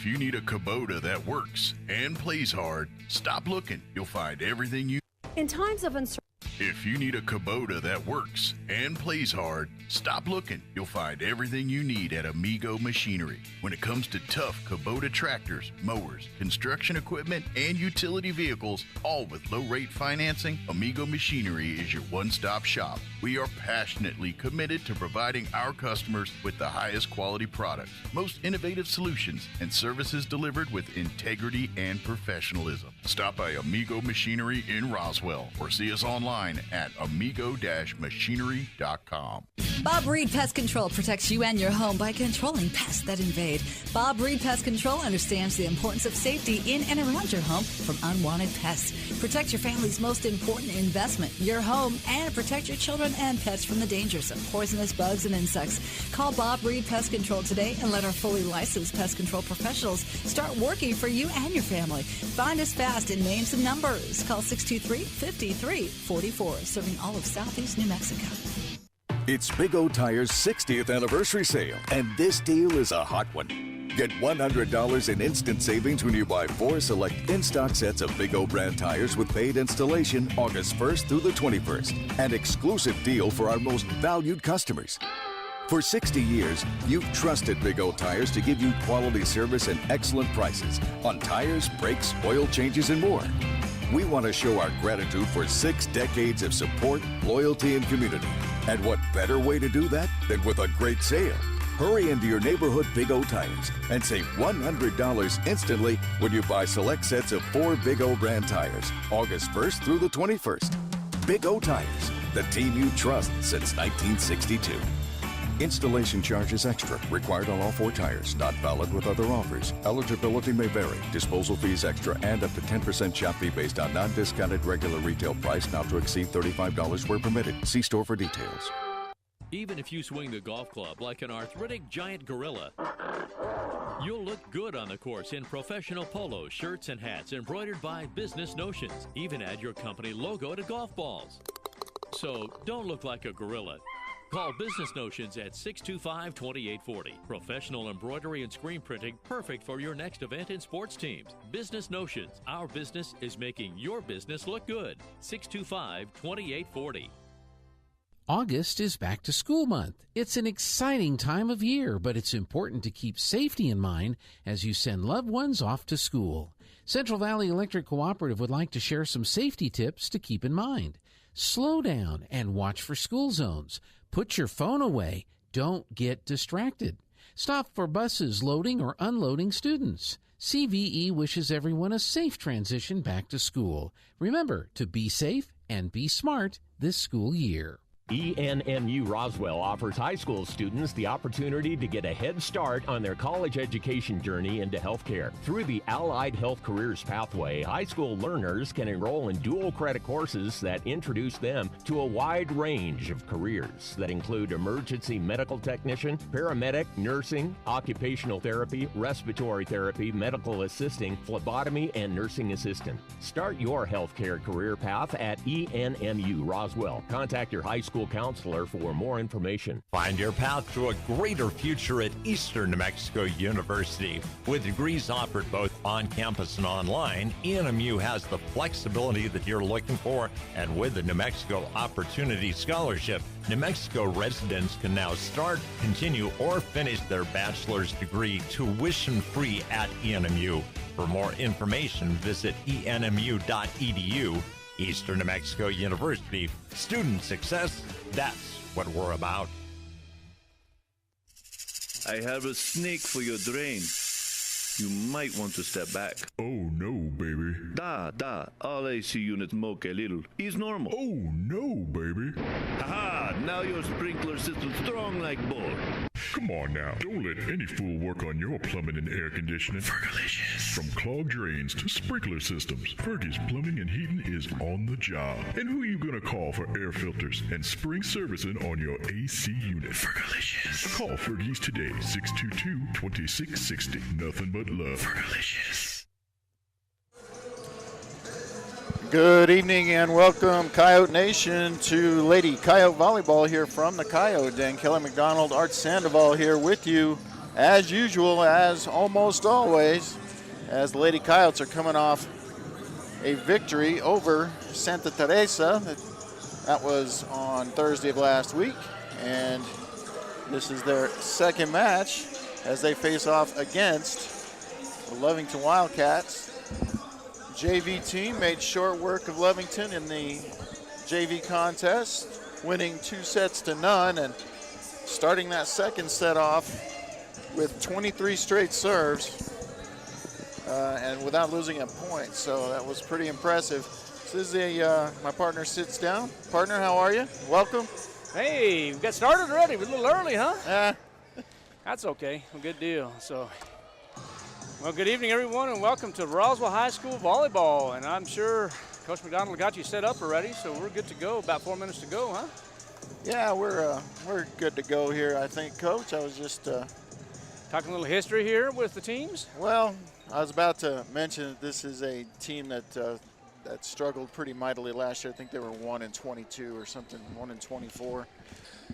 If you need a Kubota that works and plays hard, stop looking. You'll find everything you... In times of uncertainty. If you need a Kubota that works and plays hard, stop looking. You'll find everything you need at Amigo Machinery. When it comes to tough Kubota tractors, mowers, construction equipment, and utility vehicles, all with low-rate financing, Amigo Machinery is your one-stop shop. We are passionately committed to providing our customers with the highest quality products, most innovative solutions, and services delivered with integrity and professionalism. Stop by Amigo Machinery in Roswell or see us online at amigo-machinery.com. Bob Reed Pest Control protects you and your home by controlling pests that invade. Bob Reed Pest Control understands the importance of safety in and around your home from unwanted pests. Protect your family's most important investment, your home, and protect your children and pets from the dangers of poisonous bugs and insects. Call Bob Reed Pest Control today and let our fully licensed pest control professionals start working for you and your family. Find us fast in names and numbers. Call 623-5344, serving all of Southeast New Mexico. It's Big O Tire's 60th anniversary sale, and this deal is a hot one. Get $100 in instant savings when you buy 4 select in-stock sets of Big O brand tires with paid installation August 1st through the 21st. An exclusive deal for our most valued customers. For 60 years, you've trusted Big O Tires to give you quality service and excellent prices on tires, brakes, oil changes, and more. We want to show our gratitude for 6 decades of support, loyalty, and community. And what better way to do that than with a great sale? Hurry into your neighborhood Big O Tires and save $100 instantly when you buy select sets of 4 Big O brand tires, August 1st through the 21st. Big O Tires, the team you trust since 1962. Installation charges extra. Required on all 4 tires. Not valid with other offers. Eligibility may vary. Disposal fees extra and up to 10% shop fee based on non-discounted regular retail price not to exceed $35 where permitted. See store for details. Even if you swing the golf club like an arthritic giant gorilla, you'll look good on the course in professional polos, shirts, and hats embroidered by Business Notions. Even add your company logo to golf balls. So don't look like a gorilla. Call Business Notions at 625-2840. Professional embroidery and screen printing, perfect for your next event and sports teams. Business Notions. Our business is making your business look good. 625-2840. August is back to school month. It's an exciting time of year, but it's important to keep safety in mind as you send loved ones off to school. Central Valley Electric Cooperative would like to share some safety tips to keep in mind. Slow down and watch for school zones. Put your phone away. Don't get distracted. Stop for buses loading or unloading students. CVE wishes everyone a safe transition back to school. Remember to be safe and be smart this school year. ENMU Roswell offers high school students the opportunity to get a head start on their college education journey into healthcare. Through the Allied Health Careers Pathway, high school learners can enroll in dual credit courses that introduce them to a wide range of careers that include emergency medical technician, paramedic, nursing, occupational therapy, respiratory therapy, medical assisting, phlebotomy, and nursing assistant. Start your healthcare career path at ENMU Roswell. Contact your high school counselor for more information. Find your path to a greater future at Eastern New Mexico University. With degrees offered both on campus and online, ENMU has the flexibility that you're looking for, and with the New Mexico Opportunity Scholarship, New Mexico residents can now start, continue, or finish their bachelor's degree tuition-free at ENMU. For more information, visit enmu.edu. Eastern New Mexico University, student success, that's what we're about. I have a snake for your drain. You might want to step back. Oh no, baby. All AC units moke a little. Is normal. Oh no, baby. Haha, now your sprinkler system's strong like bull. Come on now. Don't let any fool work on your plumbing and air conditioning. Fergalicious. From clogged drains to sprinkler systems, Fergie's Plumbing and Heating is on the job. And who are you going to call for air filters and spring servicing on your AC unit? Fergalicious. Call Fergie's today, 622-2660. Nothing but love. Fergalicious. Good evening and welcome, Coyote Nation, to Lady Coyote Volleyball here from the Coyote Den. Kelly McDonald, Art Sandoval here with you as usual, as almost always, as the Lady Coyotes are coming off a victory over Santa Teresa. That was on Thursday of last week, and this is their second match as they face off against the Lovington Wildcats. JV team made short work of Lovington in the JV contest, winning 2-0, and starting that second set off with 23 straight serves and without losing a point. So that was pretty impressive. This is my partner sits down. Partner, how are you? Welcome. Hey, we got started already. We're a little early, huh? Uh, That's okay. Well, good deal. So, well, good evening, everyone, and welcome to Roswell High School volleyball. And I'm sure Coach McDonald got you set up already, so we're good to go. About 4 minutes to go, huh? Yeah, we're good to go here, I think, Coach. I was just talking a little history here with the teams. Well, I was about to mention that this is a team that struggled pretty mightily last year. I think they were 1-22 or something, 1-24.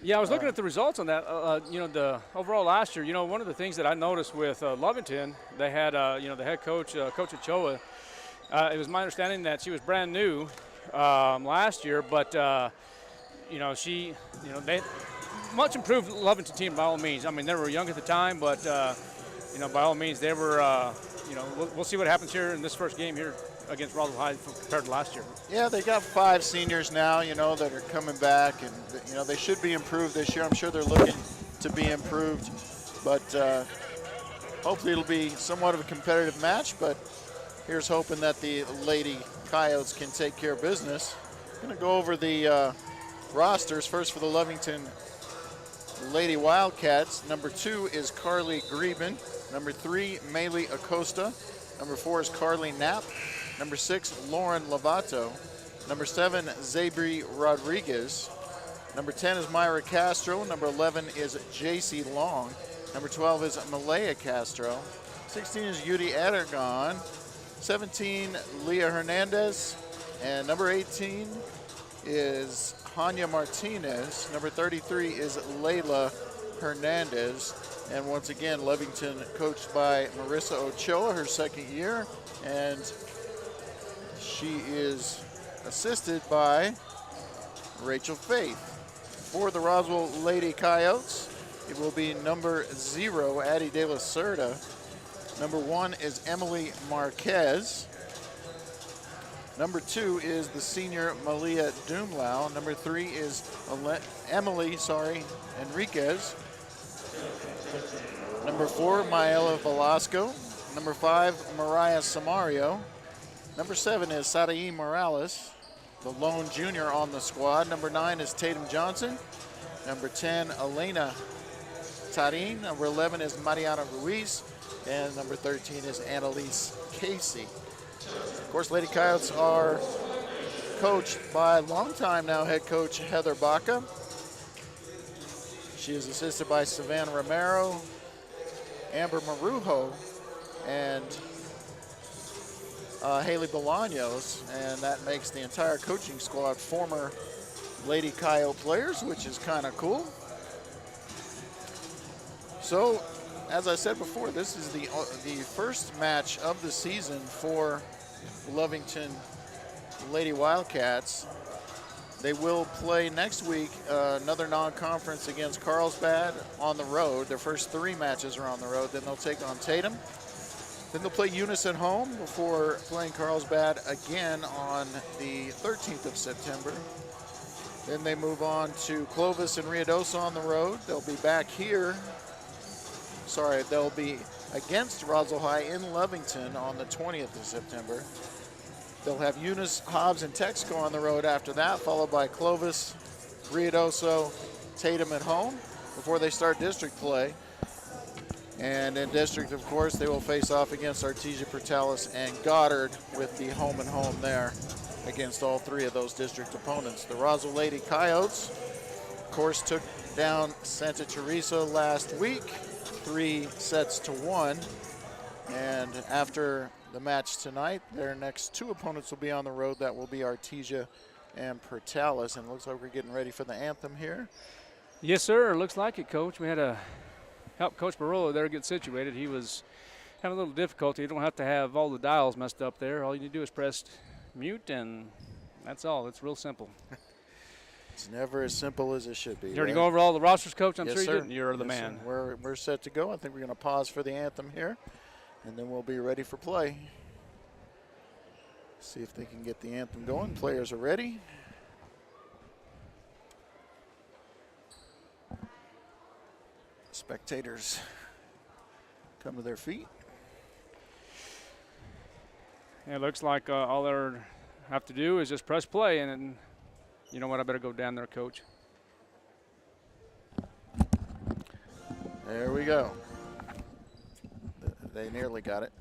Yeah, I was looking at the results on that. The overall last year, one of the things that I noticed with Lovington, they had, the head coach, Coach Ochoa. It was my understanding that she was brand new last year, but they much improved Lovington team by all means. I mean, they were young at the time, but by all means, they were. We'll see what happens here in this first game here against Roswell High compared to last year. Yeah, they got 5 seniors now, that are coming back, and they should be improved this year. I'm sure they're looking to be improved, but hopefully it'll be somewhat of a competitive match. But here's hoping that the Lady Coyotes can take care of business. I'm going to go over the rosters first for the Lovington Lady Wildcats. Number 2 is Carly Greben. Number 3, Maylee Acosta. Number 4 is Carly Knapp. Number 6, Lauren Lovato. Number 7, Zabri Rodriguez. Number 10 is Myra Castro. Number 11 is JC Long. Number 12 is Malaya Castro. 16 is Yudi Aragon. 17, Leah Hernandez. And number 18 is Hanya Martinez. Number 33 is Layla Hernandez. And once again, Lovington coached by Marissa Ochoa, her second year. And she is assisted by Rachel Faith. For the Roswell Lady Coyotes, it will be number 0, Addie De La Cerda. Number 1 is Emily Marquez. Number 2 is the senior Malia Dumlau. Number 3 is Emily Enriquez. Number 4, Maela Velasco. Number 5, Mariah Samario. Number 7 is Saraí Morales, the lone junior on the squad. Number 9 is Tatum Johnson. Number 10, Elena Tarin. Number 11 is Mariana Ruiz. And number 13 is Annalise Casey. Of course, Lady Coyotes are coached by longtime now head coach Heather Baca. She is assisted by Savannah Romero, Amber Marujo, and Haley Bolaños, and that makes the entire coaching squad former Lady Coyote players, which is kind of cool. So, as I said before, this is the first match of the season for Lovington Lady Wildcats. They will play next week another non-conference against Carlsbad on the road. Their first 3 matches are on the road. Then they'll take on Tatum. Then they'll play Eunice at home before playing Carlsbad again on the 13th of September. Then they move on to Clovis and Ruidoso on the road. They'll be back here. They'll be against Roswell High in Lovington on the 20th of September. They'll have Eunice, Hobbs, and Texaco on the road after that, followed by Clovis, Ruidoso, Tatum at home before they start district play. And in district, of course, they will face off against Artesia, Portales, and Goddard with the home and home there against all 3 of those district opponents. The Roswell Lady Coyotes, of course, took down Santa Teresa last week, 3-1. And after the match tonight, their next 2 opponents will be on the road. That will be Artesia and Portales. And it looks like we're getting ready for the anthem here. Yes, sir. Looks like it, Coach. We had a help Coach Barola there get situated. He was having a little difficulty. You don't have to have all the dials messed up there. All you need to do is press mute, and that's all. It's real simple. It's never as simple as it should be. You already go over all the rosters, Coach? I'm yes, sure you sir. did. You're the yes, man. Sir. We're set to go. I think we're going to pause for the anthem here, and then we'll be ready for play. See if they can get the anthem going. Players are ready. Spectators come to their feet. It looks like all they have to do is just press play, and then, you know what, I better go down there, Coach. There we go. They nearly got it.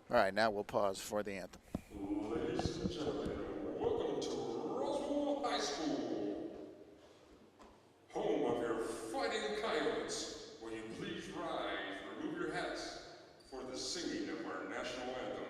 All right, now we'll pause for the anthem. Ladies and gentlemen, welcome to Roswell High School, home of your fighting Coyotes. Will you please rise, remove your hats for the singing of our national anthem.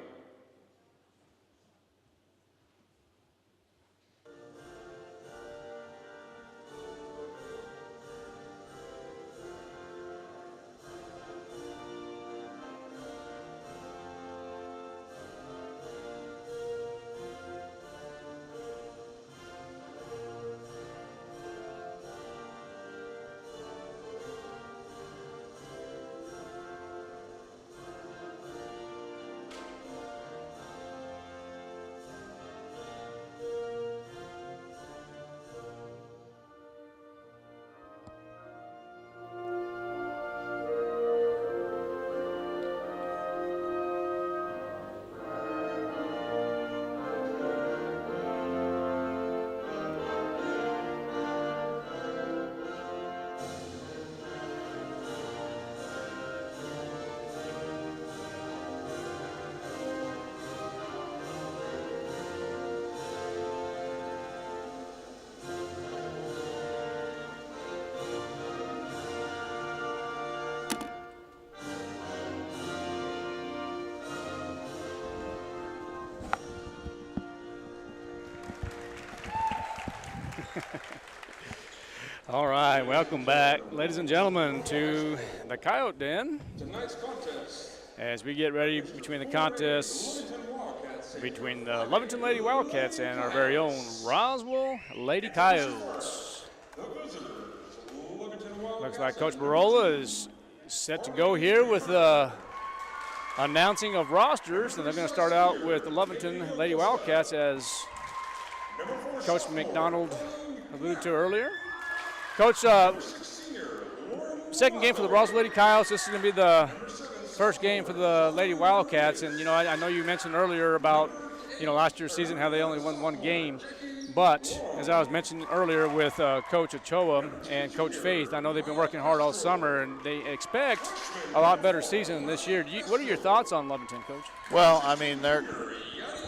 All right, welcome back, ladies and gentlemen, to the Coyote Den. Tonight's contest. As we get ready between the contests between the Lovington Lady Wildcats and our very own Roswell Lady Coyotes. Looks like Coach Barola is set to go here with the announcing of rosters, and they're going to start out with the Lovington Lady Wildcats, as Coach McDonald alluded to earlier. Coach, second game for the Roswell Lady Coyotes. This is going to be the first game for the Lady Wildcats. And, you know, I know you mentioned earlier about, you know, last year's season, how they only won one game. But as I was mentioning earlier with Coach Ochoa and Coach Faith, I know they've been working hard all summer, and they expect a lot better season this year. What are your thoughts on Lovington, Coach? Well, I mean,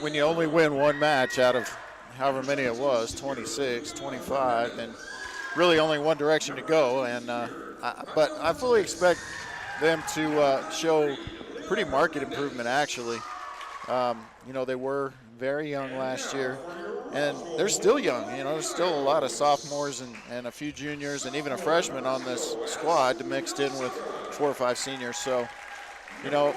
when you only win one match out of however many it was, 26, 25, then really only one direction to go. And but I fully expect them to show pretty marked improvement, actually. You know, they were very young last year, and they're still young. You know, there's still a lot of sophomores and a few juniors and even a freshman on this squad mixed in with 4 or 5 seniors. So, you know,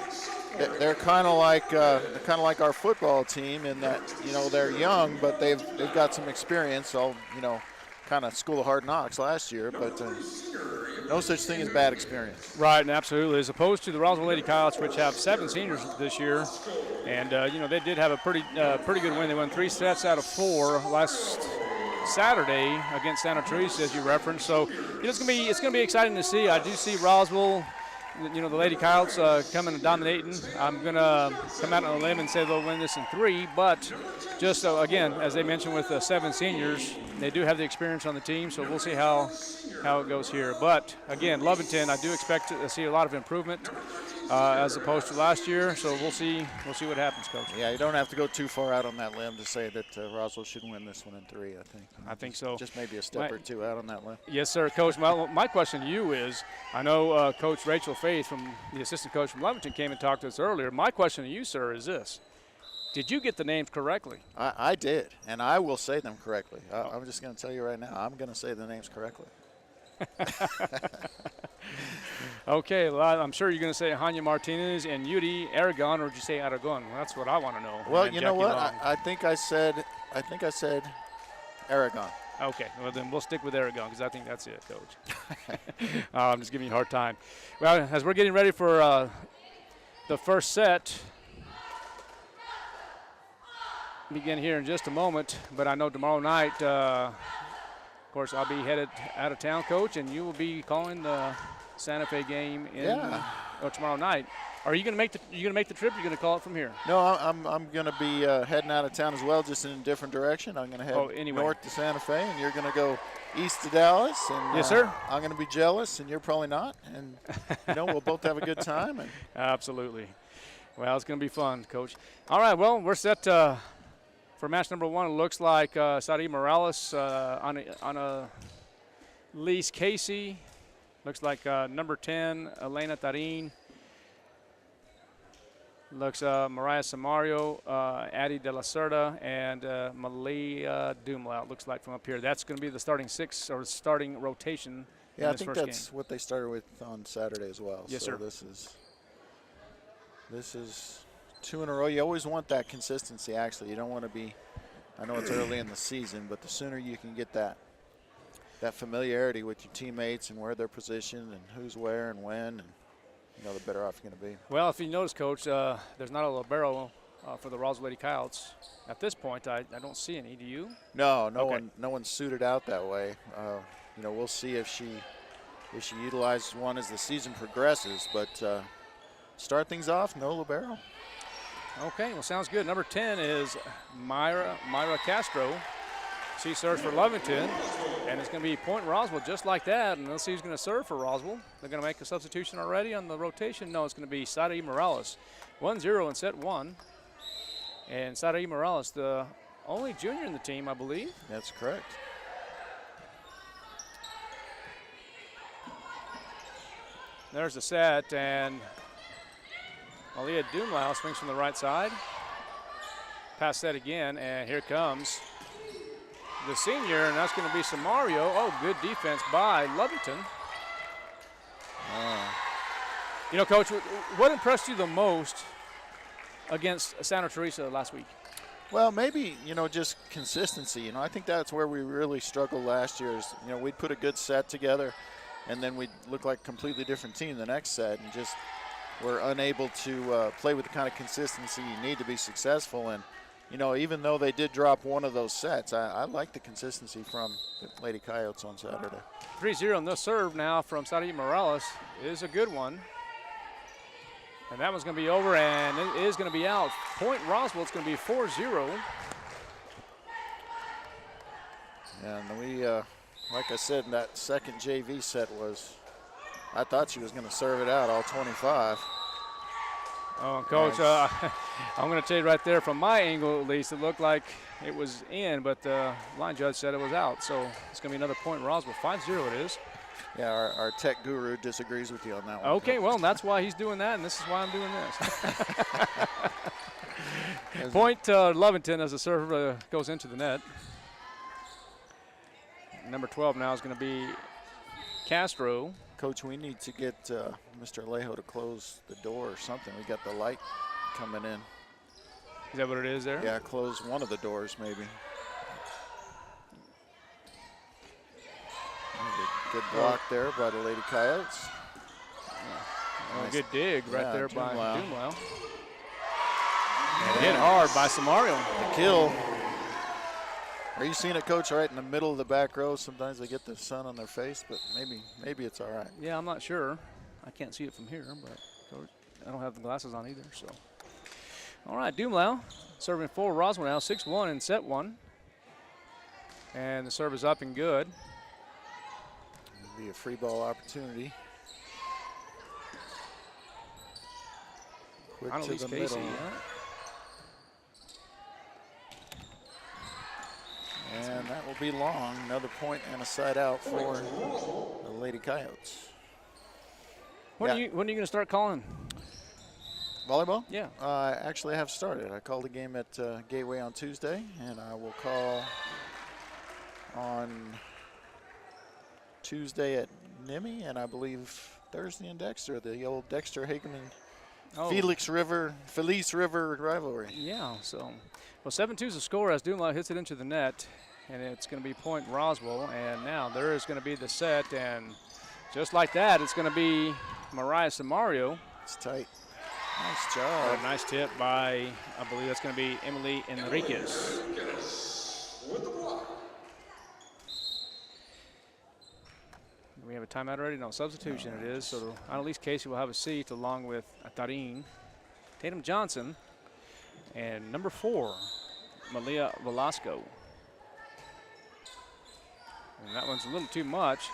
they're kind of like our football team in that, you know, they're young, but they've got some experience. So, you know, kind of school of hard knocks last year, but no such thing as bad experience. Right, and absolutely. As opposed to the Roswell Lady Coyotes, which have 7 seniors this year, and you know, they did have a pretty good win. They won 3 sets out of 4 last Saturday against Santa Teresa, as you referenced. So it's gonna be exciting to see. I do see Roswell, you know, the Lady Coyotes coming and dominating. I'm gonna come out on a limb and say they'll win this in 3, but just again, as they mentioned, with 7 seniors, they do have the experience on the team, so we'll see how it goes here. But again, Lovington, I do expect to see a lot of improvement as opposed to last year. So we'll see what happens, Coach. Yeah, you don't have to go too far out on that limb to say that Roswell should win this one in 3. I think so. Just maybe a step or 2 out on that limb. Yes, sir, Coach. My question to you is, I know Coach Rachel Faith, from the assistant coach from Lovington, came and talked to us earlier. My question to you, sir, is this: did you get the names correctly? I did, and I will say them correctly. I'm just going to tell you right now, I'm going to say the names correctly. Okay, well, I'm sure you're going to say Hanya Martinez and Yuri Aragon, or did you say Aragon? Well, that's what I want to know. Well, And you know Jackie what? Long. I think I said Aragon. Okay, well then we'll stick with Aragon because I think that's it, Coach. I'm just giving you a hard time. Well, as we're getting ready for the first set, begin here in just a moment, but I know tomorrow night, of course, I'll be headed out of town, Coach, and you will be calling the Santa Fe game tomorrow night. Are you going to make the trip? Or you're going to call it from here? No, I'm going to be heading out of town as well, just in a different direction. I'm going to head north to Santa Fe, and you're going to go east to Dallas. And, yes, sir. I'm going to be jealous, and you're probably not. And we'll both have a good time. And absolutely. Well, it's going to be fun, Coach. All right. Well, we're set for match number 1. It looks like Saudi Morales on a Lise Casey. Looks like number 10, Elena Tarin. Looks Mariah Samario, Addie De La Cerda, and Malia Dumla, it looks like from up here. That's going to be the starting 6 or starting rotation. Yeah, in I this think first that's game. what they started with on Saturday as well. Yes, so sir. This is 2 in a row. You always want that consistency, actually. You don't want to be, I know it's early in the season, but the sooner you can get that familiarity with your teammates and where they're positioned and who's where and when, and the better off you're going to be. Well, if you notice, Coach, there's not a libero for the Roswell Lady Coyotes. At this point, I don't see any. Do you? No one's suited out that way. We'll see if she utilizes one as the season progresses, but start things off, no libero. Okay, well, sounds good. Number 10 is Myra Castro. She serves for Lovington, and it's going to be point Roswell just like that. And let's see who's going to serve for Roswell. They're going to make a substitution already on the rotation. No, it's going to be Sarai Morales. 1-0 in set 1. And Sarai Morales, the only junior in the team, I believe. That's correct. There's the set, and Malia Dumlau swings from the right side. Pass set again, and here comes the senior, and that's going to be Samario. Oh, good defense by Lovington. Coach, what impressed you the most against Santa Teresa last week? Well, maybe, just consistency. I think that's where we really struggled last year is, we'd put a good set together, and then we'd look like a completely different team the next set, and just were unable to play with the kind of consistency you need to be successful. And even though they did drop one of those sets, I like the consistency from the Lady Coyotes on Saturday. 3-0, and the serve now from Saudi Morales is a good one. And that one's going to be over, and it is going to be out. Point Roswell, it's going to be 4-0. And we, like I said, that second JV set I thought she was going to serve it out all 25. Oh, and Coach, I'm going to tell you right there, from my angle at least, it looked like it was in, but the line judge said it was out. So it's going to be another point Roswell. 5-0 it is. Yeah, our tech guru disagrees with you on that one. Okay, well, that's why he's doing that, and this is why I'm doing this. Point Lovington as the serve goes into the net. Number 12 now is going to be Castro. Coach, we need to get Mr. Alejo to close the door or something. We got the light coming in. Is that what it is there? Yeah, close one of the doors maybe. Good block there by the Lady Coyotes. Nice. Good dig right there by Dumlau. Hit hard by Samario. The kill. Are you seeing it, Coach, right in the middle of the back row? Sometimes they get the sun on their face, but maybe it's all right. Yeah, I'm not sure. I can't see it from here, but Coach, I don't have the glasses on either. So, all right, Dumlau serving for Roswell now, 6-1 in set 1. And the serve is up and good. It'll be a free ball opportunity. Quick to the middle. And that will be long. Another point and a side out for the Lady Coyotes. When are you going to start calling? Volleyball? Yeah. I actually have started. I called a game at Gateway on Tuesday, and I will call on Tuesday at Nimmy, and I believe Thursday in Dexter, the old Dexter Hageman Oh. Felice River rivalry. Yeah, so, well, 7-2 is the score as Dunlop hits it into the net, and it's going to be point Roswell, and now there is going to be the set, and just like that, it's going to be Mariah Samario. It's tight. Nice job. A nice tip by, I believe that's going to be Emily Enriquez. Do we have a timeout already? No, substitution it is. So Annalise Casey will have a seat along with Tarim, Tatum Johnson, and number 4, Malia Velasco. And that one's a little too much.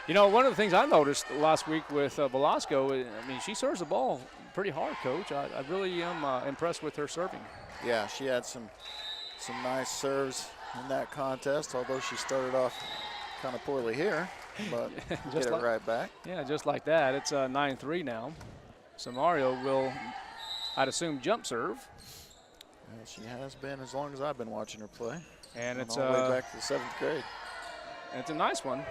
You know, one of the things I noticed last week with Velasco, I mean, she serves the ball pretty hard, Coach. I really am impressed with her serving. Yeah, she had some nice serves in that contest, although she started off kind of poorly here, but get it right back. Yeah, just like that. It's 9-3 now. Samario will, I'd assume, jump serve. Well, she has been as long as I've been watching her play. And it's all the way back to the 7th grade. And it's a nice one.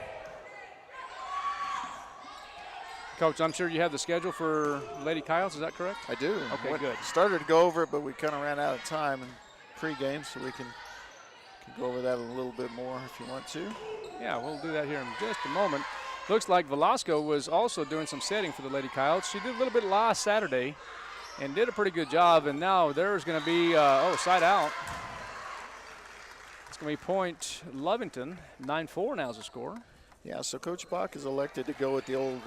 Coach, I'm sure you have the schedule for Lady Coyotes, is that correct? I do. Okay, good. Started to go over it, but we kind of ran out of time in pregame, so we can go over that a little bit more if you want to. Yeah, we'll do that here in just a moment. Looks like Velasco was also doing some setting for the Lady Coyotes. She did a little bit last Saturday and did a pretty good job, and now there's going to be, side out. It's going to be point Lovington. 9-4 now is the score. Yeah, so Coach Bach is elected to go with the old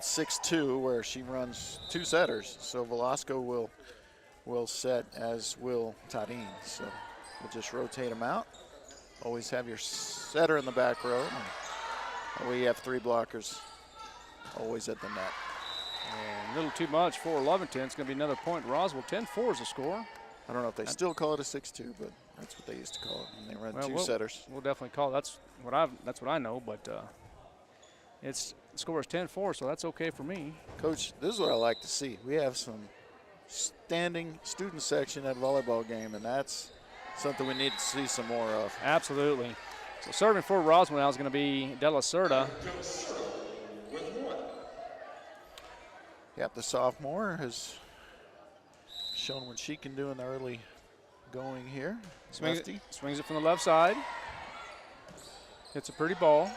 6-2 where she runs 2 setters. So Velasco will set, as will Tarim. So we'll just rotate them out. Always have your setter in the back row. And we have 3 blockers always at the net. And a little too much for Lovington. It's going to be another point. Roswell, 10-4 is the score. I don't know if they still call it a 6-2, but that's what they used to call it when they ran 2 setters. We'll definitely call it. That's what I know, but the score is 10-4, so that's okay for me. Coach, this is what I like to see. We have some standing student section at a volleyball game, and that's something we need to see some more of. Absolutely. So serving for Roswell now is going to be De La Cerda. Yep, the sophomore has shown what she can do in the early going here. Swings it from the left side. Hits a pretty ball.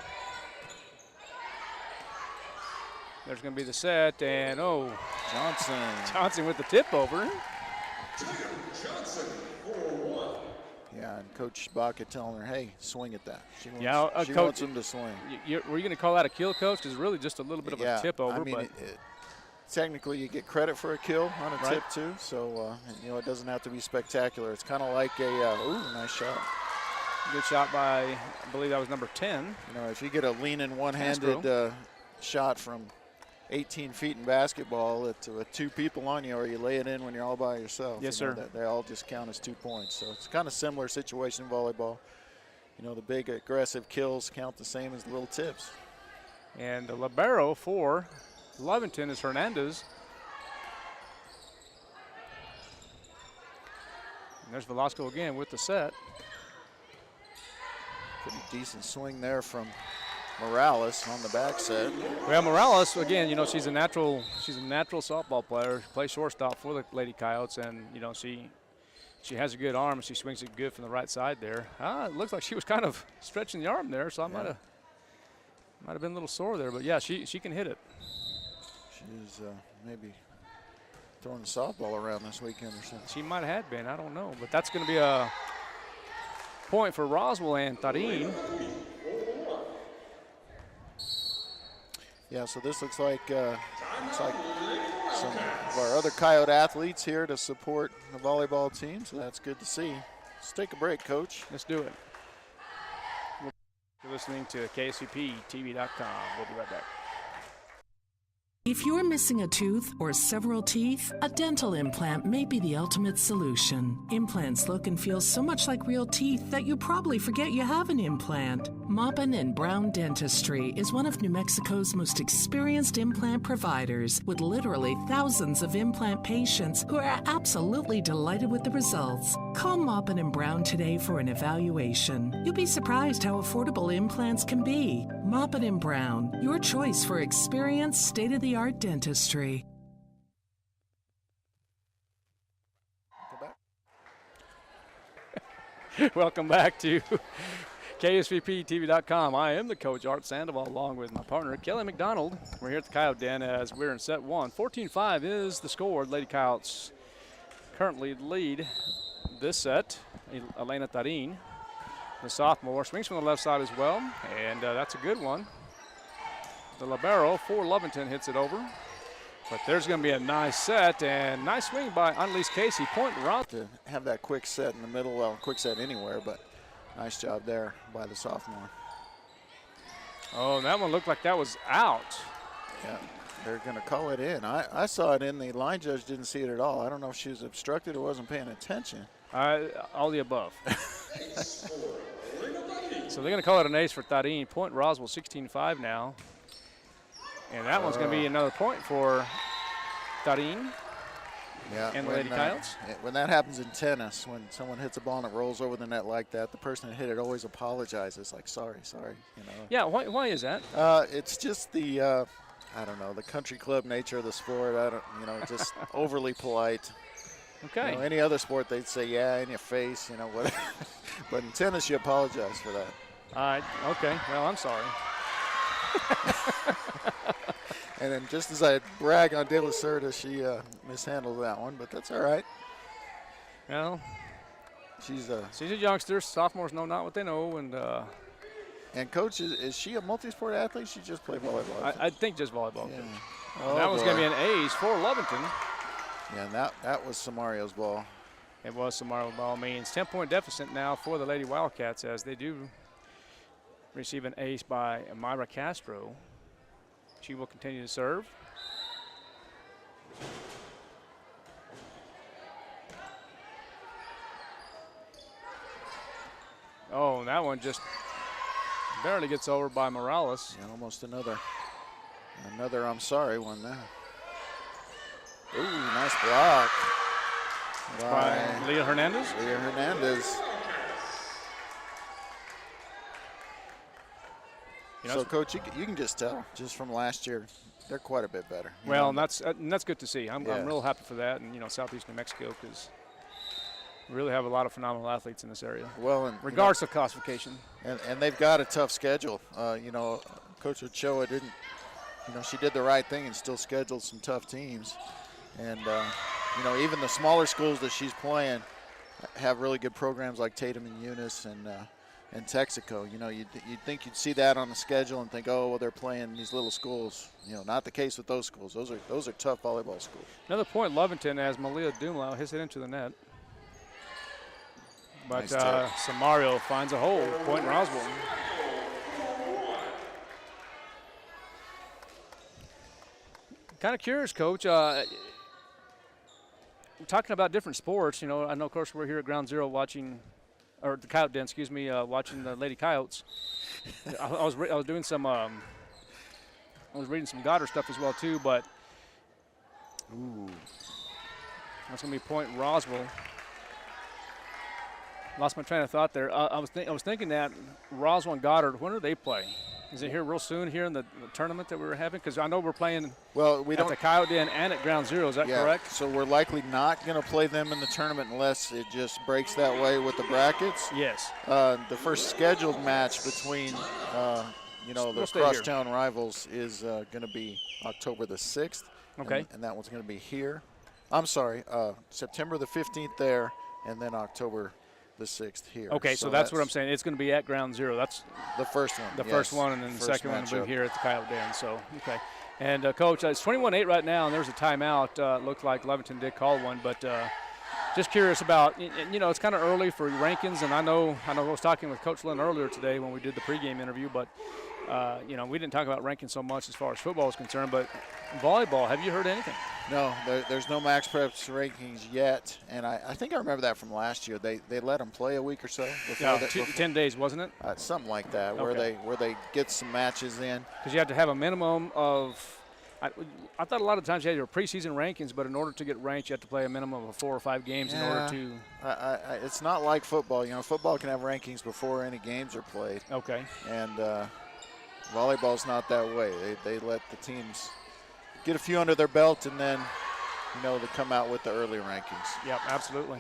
There's going to be the set, and Johnson with the tip over. Yeah, and Coach Baca telling her, hey, swing at that. She Coach, wants him to swing. Were you going to call that a kill, Coach? Because it's really just a little bit of a tip over. I mean, technically you get credit for a kill on a tip too, so it doesn't have to be spectacular. It's kind of like nice shot. Good shot by, I believe that was number 10. If you get a leaning one-handed shot from 18 feet in basketball with 2 people on you, or you lay it in when you're all by yourself. Yes, sir. They all just count as 2 points. So it's kind of similar situation in volleyball. The big aggressive kills count the same as the little tips. And the libero for Lovington is Hernandez. And there's Velasco again with the set. Pretty decent swing there from Morales on the back set. Well, Morales, again, she's a natural softball player. She plays shortstop for the Lady Coyotes, and, she has a good arm, and she swings it good from the right side there. It looks like she was kind of stretching the arm there, so I might have been a little sore there. But, yeah, she can hit it. She's maybe throwing the softball around this weekend or something. She might have been. I don't know. But that's going to be a point for Roswell and Tarim. Yeah, so this looks like some of our other Coyote athletes here to support the volleyball team, so that's good to see. Let's take a break, Coach. Let's do it. You're listening to KSCPTV.com. We'll be right back. If you're missing a tooth or several teeth, a dental implant may be the ultimate solution. Implants look and feel so much like real teeth that you probably forget you have an implant. Maupin and Brown Dentistry is one of New Mexico's most experienced implant providers, with literally thousands of implant patients who are absolutely delighted with the results. Call Maupin and Brown today for an evaluation. You'll be surprised how affordable implants can be. Maupin and Brown, your choice for experienced, state-of-the-art dentistry. Welcome back to KSVPTV.com. I am the coach, Art Sandoval, along with my partner, Kelly McDonald. We're here at the Coyote Den as we're in set one. 14-5 is the score. Lady Coyotes currently lead this set. Elena Tarin, the sophomore, swings from the left side as well, and that's a good one. The libero for Lovington hits it over. But there's going to be a nice set, and nice swing by Annalise Casey. Point route. To have that quick set in the middle, well, quick set anywhere, but nice job there by the sophomore. Oh, that one looked like that was out. Yeah, they're going to call it in. I saw it in. The line judge didn't see it at all. I don't know if she was obstructed or wasn't paying attention. All the above. So they're going to call it an ace for Tarin. Point Roswell, 16-5 now. And that one's going to be another point for Tarin and the Lady Coyotes. When that happens in tennis, when someone hits a ball and it rolls over the net like that, the person that hit it always apologizes, like, sorry, you know. Yeah, why is that? It's just the, I don't know, the country club nature of the sport. Just overly polite. Okay. You know, any other sport, they'd say, yeah, in your face, you know, whatever. But in tennis, you apologize for that. All right, okay. Well, I'm sorry. And then just as I brag on De La Cerda, she mishandled that one, but that's all right. Well, she's a youngster. Sophomores know not what they know, and coach, is she a multi-sport athlete? She just played volleyball. I think just volleyball. Yeah. Oh, that was going to be an ace for Lovington. Yeah, and that was Samario's ball. It was Samario by all means. 10-point deficit now for the Lady Wildcats as they do receive an ace by Myra Castro. She will continue to serve. Oh, and that one just barely gets over by Morales. Yeah, almost another I'm sorry one there. Ooh, nice block by Leah Hernandez. So, Coach, you can just tell, just from last year, they're quite a bit better. Well, and that's good to see. I'm real happy for that, and Southeast New Mexico, because we really have a lot of phenomenal athletes in this area. Well, and regardless of classification. And they've got a tough schedule. Coach Ochoa didn't. She did the right thing and still scheduled some tough teams, and even the smaller schools that she's playing have really good programs like Tatum and Eunice and Texaco. You'd think you'd see that on the schedule and think, oh, well, they're playing these little schools. Not the case with those schools. Those are tough volleyball schools. Another point, Lovington, as Malia Dumlau hits it into the net. But nice Samario finds a hole. Point Roswell. Kind of curious, Coach. Talking about different sports, I know, of course, we're here at Ground Zero watching, or the Coyote Den, watching the Lady Coyotes. I was doing some, I was reading some Goddard stuff as well too, but that's gonna be point Roswell. Lost my train of thought there. I was thinking that Roswell and Goddard, when do they play? Is it here real soon here in the tournament that we were having? Because I know we're playing at the Coyote Den and at Ground Zero. Is that correct? So we're likely not going to play them in the tournament unless it just breaks that way with the brackets. Yes. The first scheduled match between, the crosstown rivals is going to be October the 6th. Okay. And that one's going to be here. I'm sorry, September the 15th there, and then October the 6th here. Okay, so that's what I'm saying. It's going to be at Ground Zero. That's the first one. The first one, and then the second one will be here at the Coyote Den. So, okay. And, Coach, it's 21-8 right now, and there's a timeout. Looked like Lovington did call one, but just curious about, it's kind of early for rankings, and I know I was talking with Coach Lynn earlier today when we did the pregame interview, but we didn't talk about ranking so much as far as football is concerned, but volleyball, have you heard anything? No, there's no Max Preps rankings yet, and I think I remember that from last year. They let them play a week or so. Yeah, 10 days, wasn't it? Something like that, Okay. where they get some matches in. Because you have to have a minimum of I thought a lot of times you had your preseason rankings, but in order to get ranked, you have to play a minimum of 4 or 5 games in order to. It's not like football. Football can have rankings before any games are played. Okay. And volleyball's not that way. They let the teams get a few under their belt, and then they come out with the early rankings. Yep, absolutely.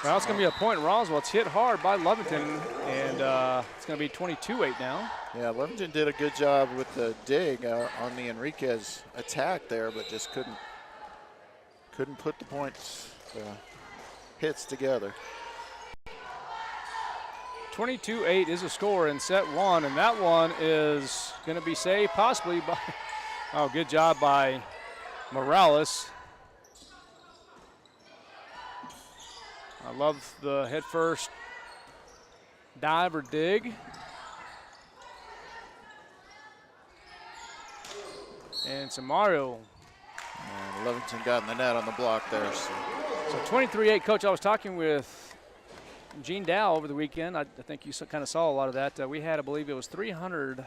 Well, it's going to be a point in Roswell. It's hit hard by Lovington, and it's going to be 22-8 now. Yeah, Lovington did a good job with the dig on the Enriquez attack there, but just couldn't put the points, hits together. 22-8 is a score in set 1, and that one is going to be saved possibly by – oh, good job by Morales. I love the head first dive or dig. And Samario. And Lovington got in the net on the block there. So 23-8, Coach. I was talking with Gene Dow over the weekend. I think you kind of saw a lot of that. We had, I believe it was 300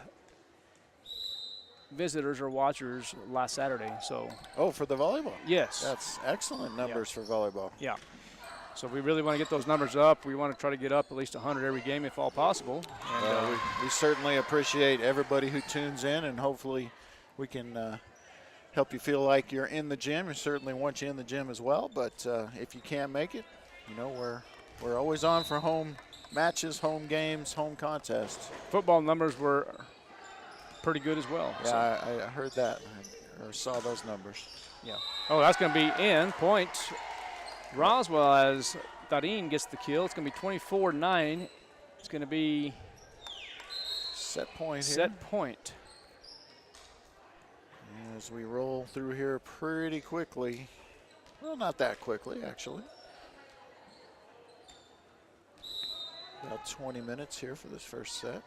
visitors or watchers last Saturday. So. Oh, for the volleyball? Yes. That's excellent numbers for volleyball. Yeah. So we really want to get those numbers up. We want to try to get up at least 100 every game if all possible. And, we certainly appreciate everybody who tunes in, and hopefully we can help you feel like you're in the gym. We certainly want you in the gym as well, but if you can't make it, we're always on for home matches, home games, home contests. Football numbers were pretty good as well. Yeah, so. I heard that or saw those numbers. Yeah. Oh, that's going to be in point. Roswell, as Darin gets the kill. It's going to be 24-9. It's going to be set point here. Set point. As we roll through here pretty quickly. Well, not that quickly, actually. About 20 minutes here for this first set.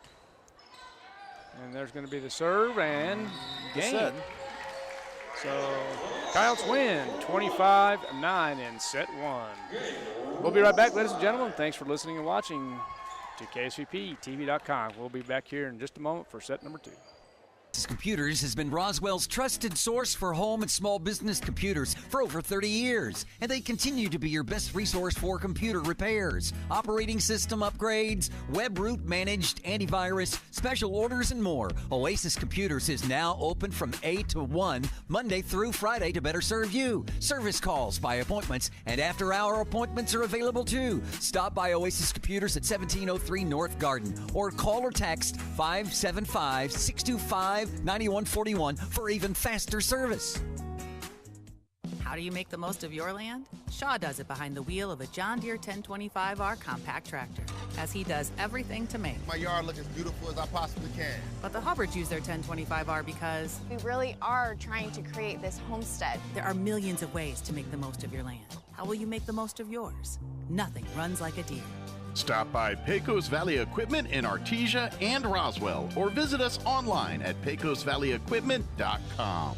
And there's going to be the serve and game. Set. So Coyotes win 25-9 in set 1. We'll be right back, ladies and gentlemen. Thanks for listening and watching to KSVPTV.com. We'll be back here in just a moment for set number 2. Computers has been Roswell's trusted source for home and small business computers for over 30 years, and they continue to be your best resource for computer repairs, operating system upgrades, web root managed antivirus, special orders, and more. Oasis Computers is now open from 8 to 1, Monday through Friday to better serve you. Service calls by appointments and after-hour appointments are available too. Stop by Oasis Computers at 1703 North Garden or call or text 575-625-9141 for even faster service. How do you make the most of your land? Shaw does it behind the wheel of a John Deere 1025R compact tractor, as he does everything to make my yard look as beautiful as I possibly can. But the Hubbards use their 1025R because we really are trying to create this homestead. There are millions of ways to make the most of your land. How will you make the most of yours? Nothing runs like a Deere. Stop by Pecos Valley Equipment in Artesia and Roswell, or visit us online at pecosvalleyequipment.com.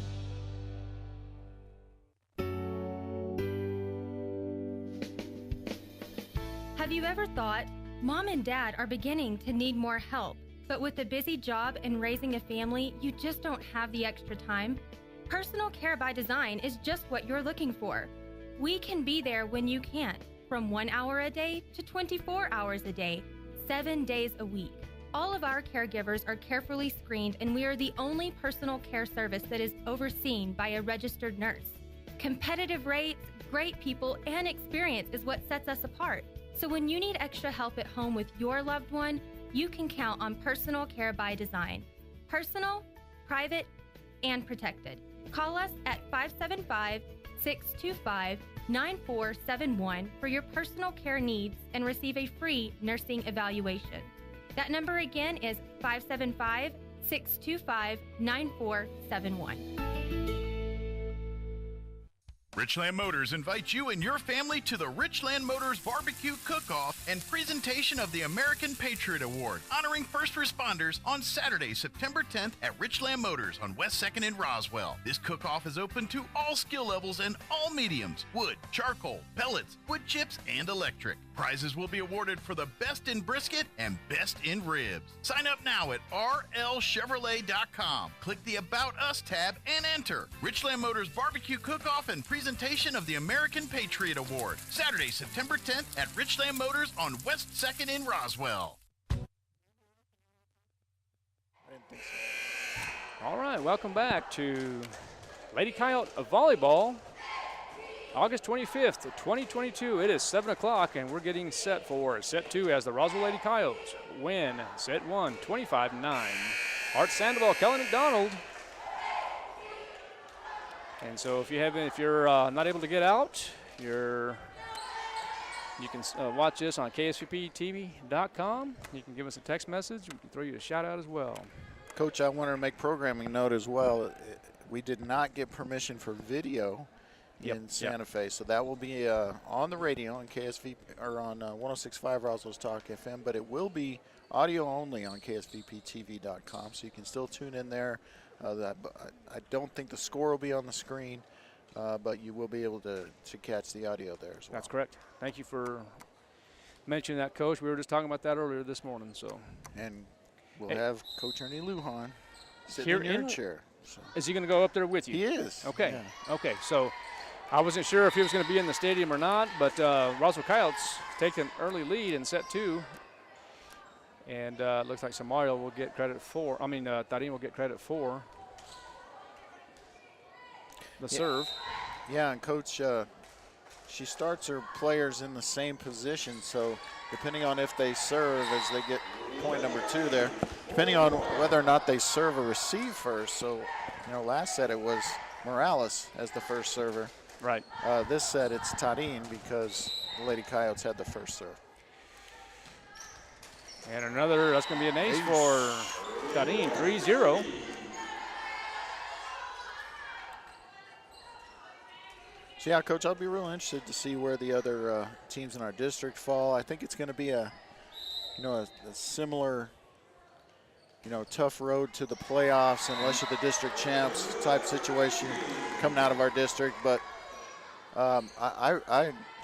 Have you ever thought, Mom and Dad are beginning to need more help, but with a busy job and raising a family, you just don't have the extra time? Personal Care by Design is just what you're looking for. We can be there when you can't. From 1 hour a day to 24 hours a day, 7 days a week. All of our caregivers are carefully screened, and we are the only personal care service that is overseen by a registered nurse. Competitive rates, great people, and experience is what sets us apart. So when you need extra help at home with your loved one, you can count on Personal Care by Design. Personal, private, and protected. Call us at 575-625-9471 for your personal care needs and receive a free nursing evaluation. That number again is 575-625-9471. Richland Motors invites you and your family to the Richland Motors Barbecue Cook-Off and presentation of the American Patriot Award, honoring first responders on Saturday, September 10th at Richland Motors on West 2nd in Roswell. This cook-off is open to all skill levels and all mediums: wood, charcoal, pellets, wood chips, and electric. Prizes will be awarded for the best in brisket and best in ribs. Sign up now at rlchevrolet.com. Click the About Us tab and enter. Richland Motors Barbecue Cook-Off and presentation of the American Patriot Award, Saturday, September 10th at Richland Motors on West 2nd in Roswell. All right, welcome back to Lady Coyote Volleyball, August 25th, 2022. It is 7 o'clock, and we're getting set for set 2 as the Roswell Lady Coyotes win set 1, 25-9. Art Sandoval, Kelly McDonald. And so if you're not able to get out, you can watch this on ksvptv.com. You can give us a text message. We can throw you a shout out as well. Coach, I wanted to make programming note as well. We did not get permission for video in Santa Fe, so that will be on the radio on KSV or on 106.5 Roswell's Talk FM, but it will be audio only on ksvptv.com, so you can still tune in there. I don't think the score will be on the screen, but you will be able to catch the audio there as well. That's correct. Thank you for mentioning that, Coach. We were just talking about that earlier this morning. And we'll have Coach Ernie Lujan sitting in your chair. So. Is he going to go up there with you? He is. Okay. Yeah. Okay. So I wasn't sure if he was going to be in the stadium or not, but Roswell Coyotes take an early lead in set 2. And it looks like Samario will get credit for, Tarin will get credit for the serve. Yeah, and Coach, she starts her players in the same position, so depending on if they serve as they get point number 2 there, depending on whether or not they serve or receive first. So, last set it was Morales as the first server. Right. This set it's Tarin because the Lady Coyotes had the first serve. And that's going to be an ace for Tarin, 3-0. So, yeah, Coach, I'll be real interested to see where the other teams in our district fall. I think it's going to be a similar, tough road to the playoffs unless you're the district champs type situation coming out of our district. But I'm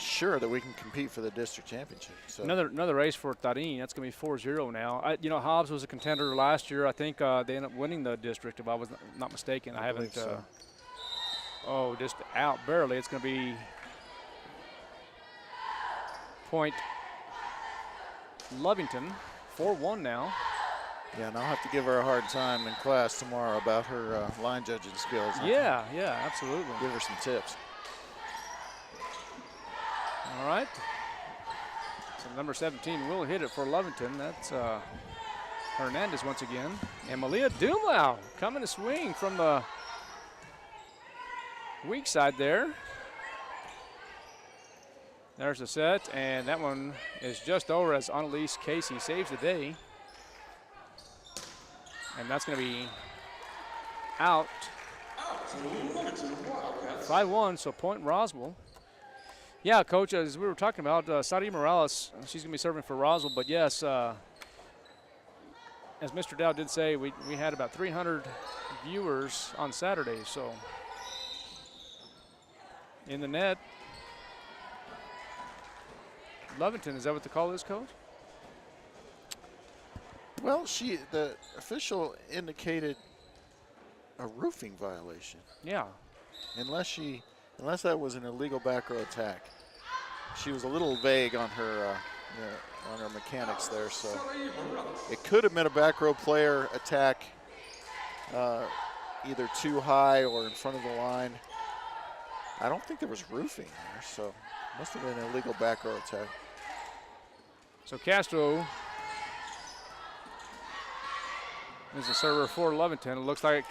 sure that we can compete for the district championship. So. Another race for Tarin. That's going to be 4-0 now. Hobbs was a contender last year. I think they ended up winning the district, if I was not mistaken. I haven't. So. Just out barely. It's going to be point Lovington, 4-1 now. Yeah, and I'll have to give her a hard time in class tomorrow about her line judging skills. Yeah, absolutely. Give her some tips. All right. So number 17 will hit it for Lovington. That's Hernandez once again. And Malia Dumlau coming to swing from the weak side there. There's the set, and that one is just over as Annalise Casey saves the day. And that's going to be out. 5-1, so point Roswell. Yeah, Coach, as we were talking about, Sadie Morales, she's going to be serving for Roswell. But, yes, as Mr. Dow did say, we had about 300 viewers on Saturday. So, in the net, Lovington, is that what the call is, Coach? Well, the official indicated a roofing violation. Yeah. Unless that was an illegal back row attack. She was a little vague on her mechanics there, so it could have been a back row player attack, either too high or in front of the line. I don't think there was roofing there, so it must have been an illegal back row attack. So Castro is the server for Lovington. It looks like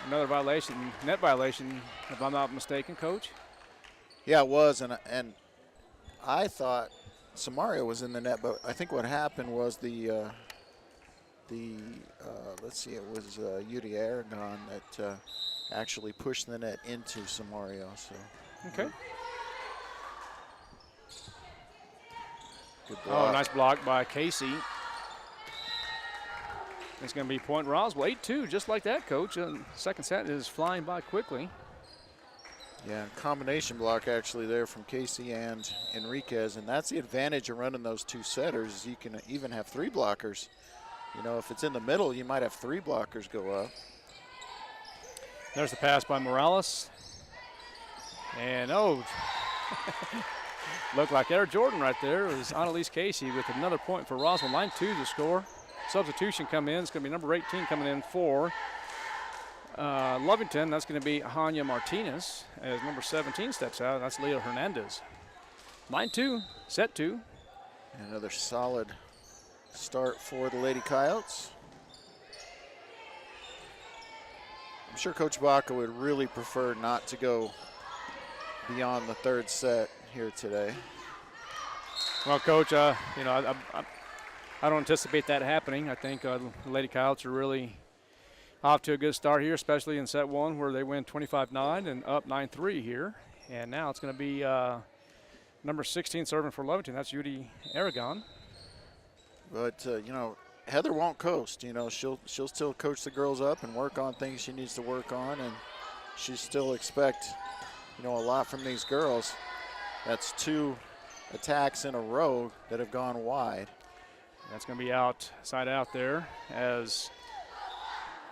another violation, net violation, if I'm not mistaken, Coach. Yeah, it was, and I thought Samario was in the net, but I think what happened was it was Yuri Aragon that actually pushed the net into Samario. So Okay. Good block. Oh, nice block by Casey. It's going to be point Roswell. 8-2, just like that, Coach. Second set is flying by quickly. Yeah, combination block actually there from Casey and Enriquez, and that's the advantage of running those two setters. You can even have three blockers. You know, if it's in the middle, you might have three blockers go up. There's the pass by Morales. And, oh, looked like Air Jordan right there. It was Annalise Casey with another point for Roswell. 9-2 to score. Substitution come in. It's going to be number 18 coming in for Lovington. That's going to be Hanya Martinez as number 17 steps out. That's Leo Hernandez. 9-2, set 2. Another solid start for the Lady Coyotes. I'm sure Coach Baca would really prefer not to go beyond the third set here today. Well, Coach, I don't anticipate that happening. I think the Lady Coyotes are really off to a good start here, especially in set 1 where they win 25-9 and up 9-3 here. And now it's going to be number 16 serving for Lovington. That's Judy Aragon. But, Heather won't coast. She'll still coach the girls up and work on things she needs to work on, and she still expect, a lot from these girls. That's 2 attacks in a row that have gone wide. That's going to be outside out there as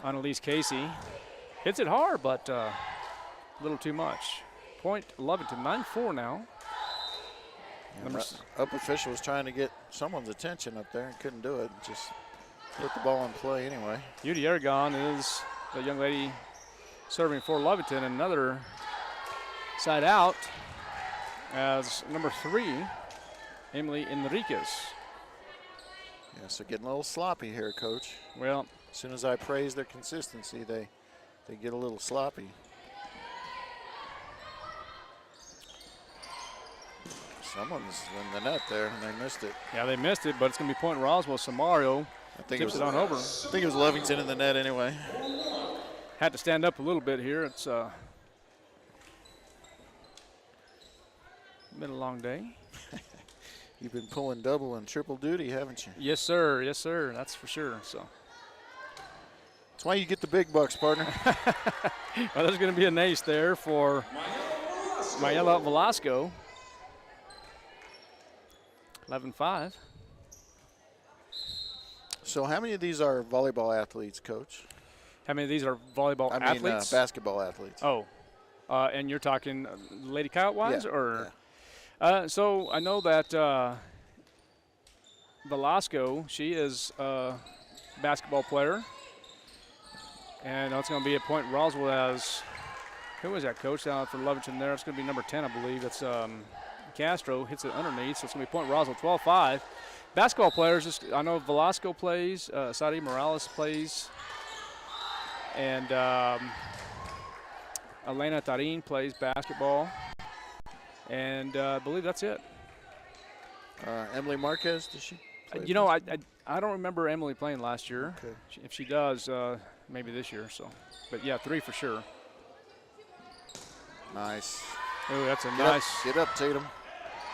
Annalise Casey hits it hard, but a little too much. Point Lovington, 9-4 now. Up official was trying to get someone's attention up there and couldn't do it. Just put the ball in play anyway. Judy Aragon is the young lady serving for Lovington. Another side out as number 3, Emily Enriquez. Yeah, so getting a little sloppy here, Coach. Well, as soon as I praise their consistency, they get a little sloppy. Someone's in the net there, and they missed it. Yeah, they missed it, but it's going to be point Roswell. Samario tips it on over. I think it was Lovington in the net anyway. Had to stand up a little bit here. It's been a long day. You've been pulling double and triple duty, haven't you? Yes, sir. Yes, sir. That's for sure. So that's why you get the big bucks, partner. Well, there's going to be an ace there for Mayela Velasco. 11-5. So how many of these are volleyball athletes, Coach? How many of these are volleyball athletes? Basketball athletes. Oh, and you're talking Lady Coyote-wise? Yeah, or? Yeah. So I know that Velasco, she is a basketball player. And it's going to be a point Roswell as, who was that, Coach, down for Lovington there? It's going to be number 10, I believe. It's Castro hits it underneath, so it's going to be point Roswell, 12-5. Basketball players, I know Velasco plays, Sadie Morales plays, and Elena Tarin plays basketball, and I believe that's it. Emily Marquez, does she play? I don't remember Emily playing last year. Okay. If she does, maybe this year. So, but yeah, 3 for sure. Nice. Oh, that's a Get up, Tatum.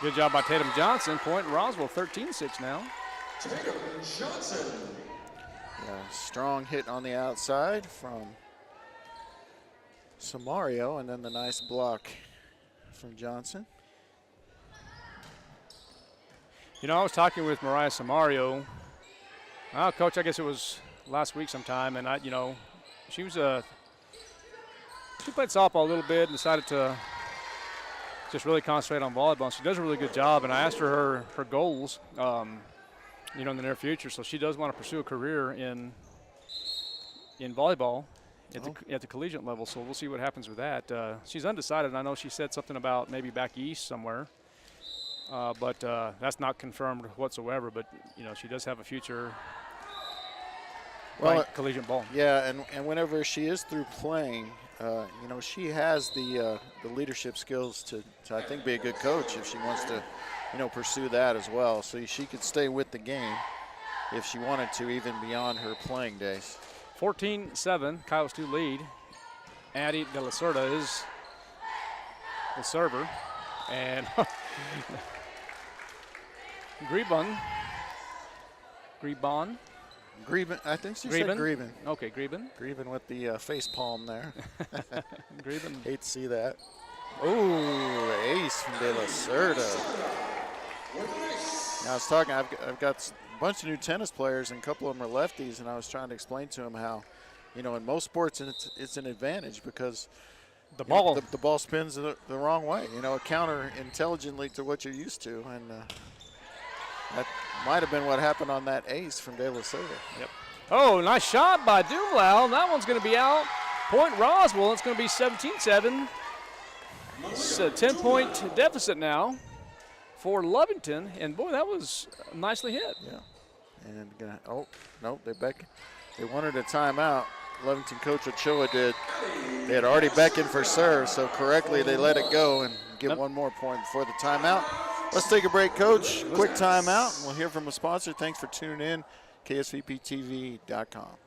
Good job by Tatum Johnson. Point Roswell, 13-6 now. Tatum Johnson. Yeah, strong hit on the outside from Samario, and then the nice block from Johnson. I was talking with Mariah Samario. Coach, I guess it was last week sometime, and she was she played softball a little bit and decided to just really concentrate on volleyball. She does a really good job, and I asked her goals, in the near future. So she does want to pursue a career in volleyball at the collegiate level. So we'll see what happens with that. She's undecided. And I know she said something about maybe back east somewhere, but that's not confirmed whatsoever. But she does have a future. Collegiate ball. Yeah, and whenever she is through playing, she has the leadership skills to I think be a good coach if she wants to, pursue that as well. So she could stay with the game if she wanted to, even beyond her playing days. 14-7, Coyotes 2 lead. Addie De La Cerda is the server. And Grebon. I think she said Greben. Okay, Greben. Greben with the face palm there. Greben. Hate to see that. Oh, ace from De La Cerda. Now I was talking, I've got a bunch of new tennis players, and a couple of them are lefties, and I was trying to explain to them how, in most sports it's an advantage because the ball spins the wrong way. Counter intelligently to what you're used to, and that might have been what happened on that ace from De La Cerda. Yep. Oh, nice shot by Dumlau. That one's going to be out. Point Roswell. It's going to be 17-7. It's a 10-point deficit now for Lovington, and boy, that was nicely hit. Yeah. And they wanted a timeout. Lovington coach Ochoa did. They had already beckoned for serve, so correctly they let it go and get one more point before the timeout. Let's take a break, Coach. Quick timeout, and we'll hear from a sponsor. Thanks for tuning in, KSVPTV.com.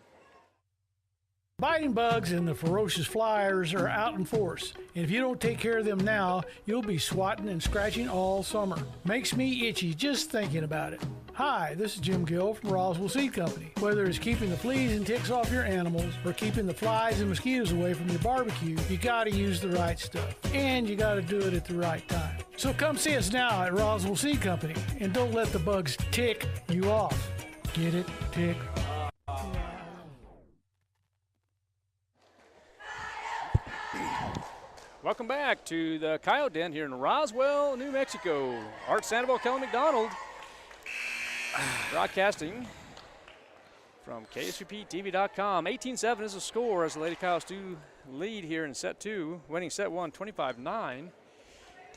Biting bugs and the ferocious flyers are out in force, and if you don't take care of them now, you'll be swatting and scratching all summer. Makes me itchy just thinking about it. Hi, this is Jim Gill from Roswell Seed Company. Whether it's keeping the fleas and ticks off your animals or keeping the flies and mosquitoes away from your barbecue, you gotta use the right stuff, and you gotta do it at the right time. So come see us now at Roswell Seed Company, and don't let the bugs tick you off. Get it? Tick. Welcome back to the Coyote Den here in Roswell, New Mexico. Art Sandoval, Kelly McDonald, broadcasting from KSVPTV.com. 18-7 is the score as the Lady Coyotes do lead here in set two, winning set one 25-9.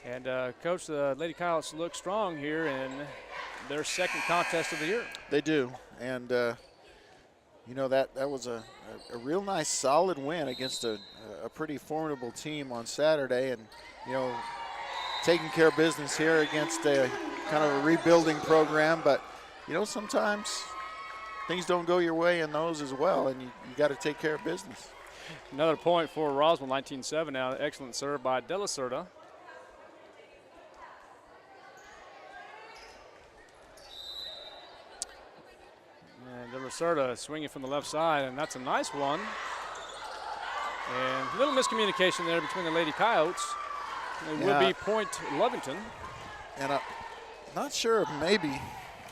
And Coach, the Lady Coyotes look strong here in their second contest of the year. They do, and that was a real nice solid win against a pretty formidable team on Saturday, and taking care of business here against a kind of a rebuilding program, but sometimes things don't go your way in those as well, and you got to take care of business. Another point for Roswell, 19-7 now. Excellent serve by De La Cerda. And De La Cerda swinging from the left side, and that's a nice one. And a little miscommunication there between the Lady Coyotes. It would be point Lovington. And I'm not sure, maybe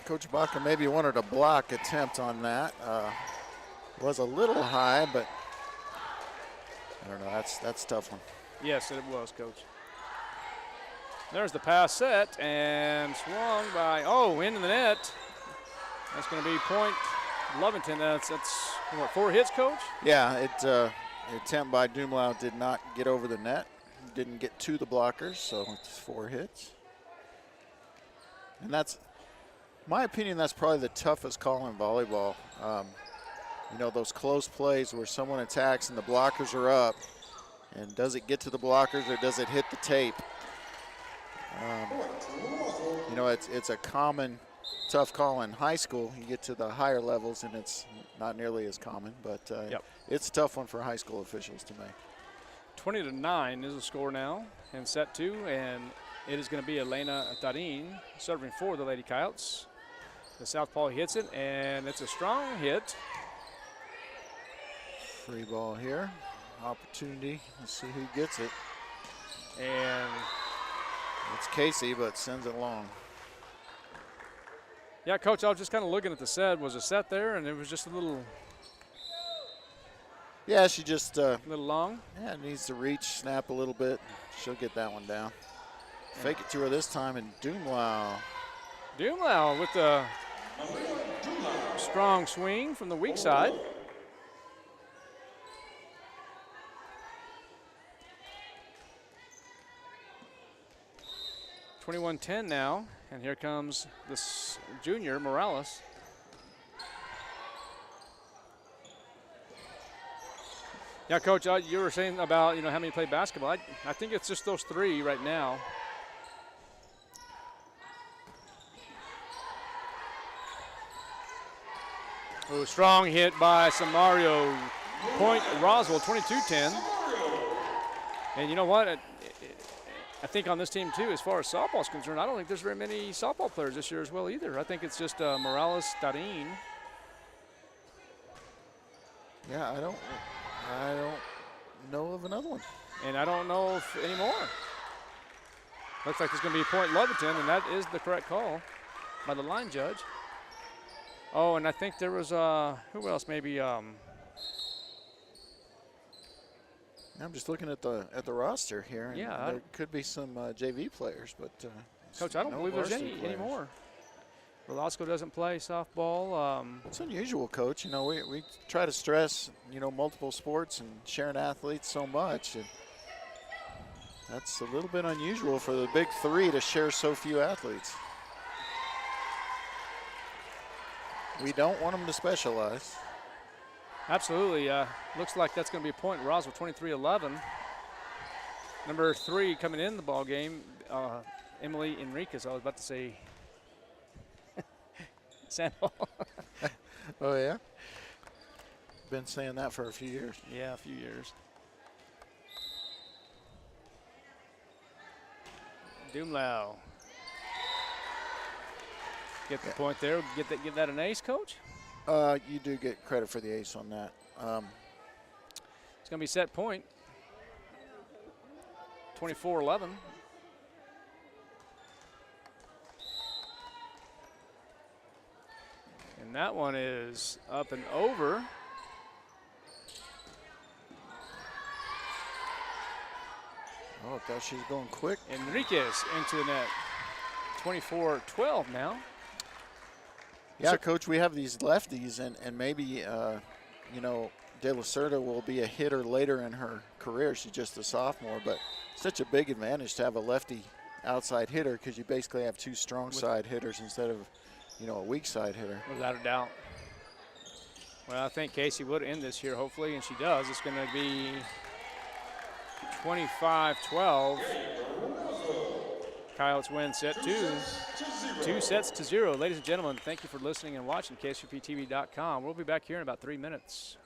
Coach Baca maybe wanted a block attempt on that. Was a little high, but I don't know, that's a tough one. Yes, it was, Coach. There's the pass set, and swung by, into the net. That's going to be point Lovington. That's what, 4 hits, Coach? Yeah, the attempt by Dumlau did not get over the net. Didn't get to the blockers, so it's 4 hits. And that's, in my opinion, that's probably the toughest call in volleyball. Those close plays where someone attacks and the blockers are up, and does it get to the blockers or does it hit the tape? It's a common tough call in high school. You get to the higher levels and it's not nearly as common, but it's a tough one for high school officials to make. 20-9 is the score now in set two, and it is going to be Elena Tarin serving for the Lady Coyotes. The southpaw hits it, and it's a strong hit. Free ball here. Opportunity. Let's see who gets it. And it's Casey, but sends it long. Yeah, Coach, I was just kind of looking at the set. Was a set there, and it was just a little. Yeah, she just. A little long? Yeah, needs to reach, snap a little bit. She'll get that one down. Fake it to her this time, and Dumlau. Dumlau with the strong swing from the weak side. (21-10) now, and here comes this junior Morales. Yeah, Coach, you were saying about how many play basketball. I think it's just those 3 right now. Ooh, strong hit by Samario. Point Roswell, 22-10. And you know what? I think on this team, too, as far as softball is concerned, I don't think there's very many softball players this year as well either. I think it's just Morales, Darin. Yeah, I don't know of another one. And I don't know if any more. Looks like it's going to be point Lovington, and that is the correct call by the line judge. Oh, and I think there was, who else maybe? I'm just looking at the roster here. And yeah. there could be some JV players, but Coach, I don't believe there's any anymore. Velasco doesn't play softball. It's unusual, Coach. You know, we try to stress, you know, multiple sports and sharing athletes so much. And that's a little bit unusual for the big three to share so few athletes. We don't want them to specialize. Absolutely. Looks like that's going to be a point. Roswell 23-11. Number 3 coming in the ball game, Emily Enriquez. I was about to say Sandoval. Oh, yeah? Been saying that for a few years. Yeah, a few years. Doomlau. Get the point there. Give that an ace, Coach? You do get credit for the ace on that. It's going to be set point. 24-11. And that one is up and over. Oh, I thought she was going quick. Enriquez into the net. 24-12 now. Yeah, so, Coach, we have these lefties, and maybe, you know, De La Cerda will be a hitter later in her career. She's just a sophomore, but such a big advantage to have a lefty outside hitter because you basically have 2 strong side hitters instead of, you know, a weak side hitter. Without a doubt. Well, I think Casey would end this here, hopefully, and she does. It's going to be 25-12. Coyotes win set 2. 2-0. Ladies and gentlemen, thank you for listening and watching KSUPTV.com. We'll be back here in about 3 minutes.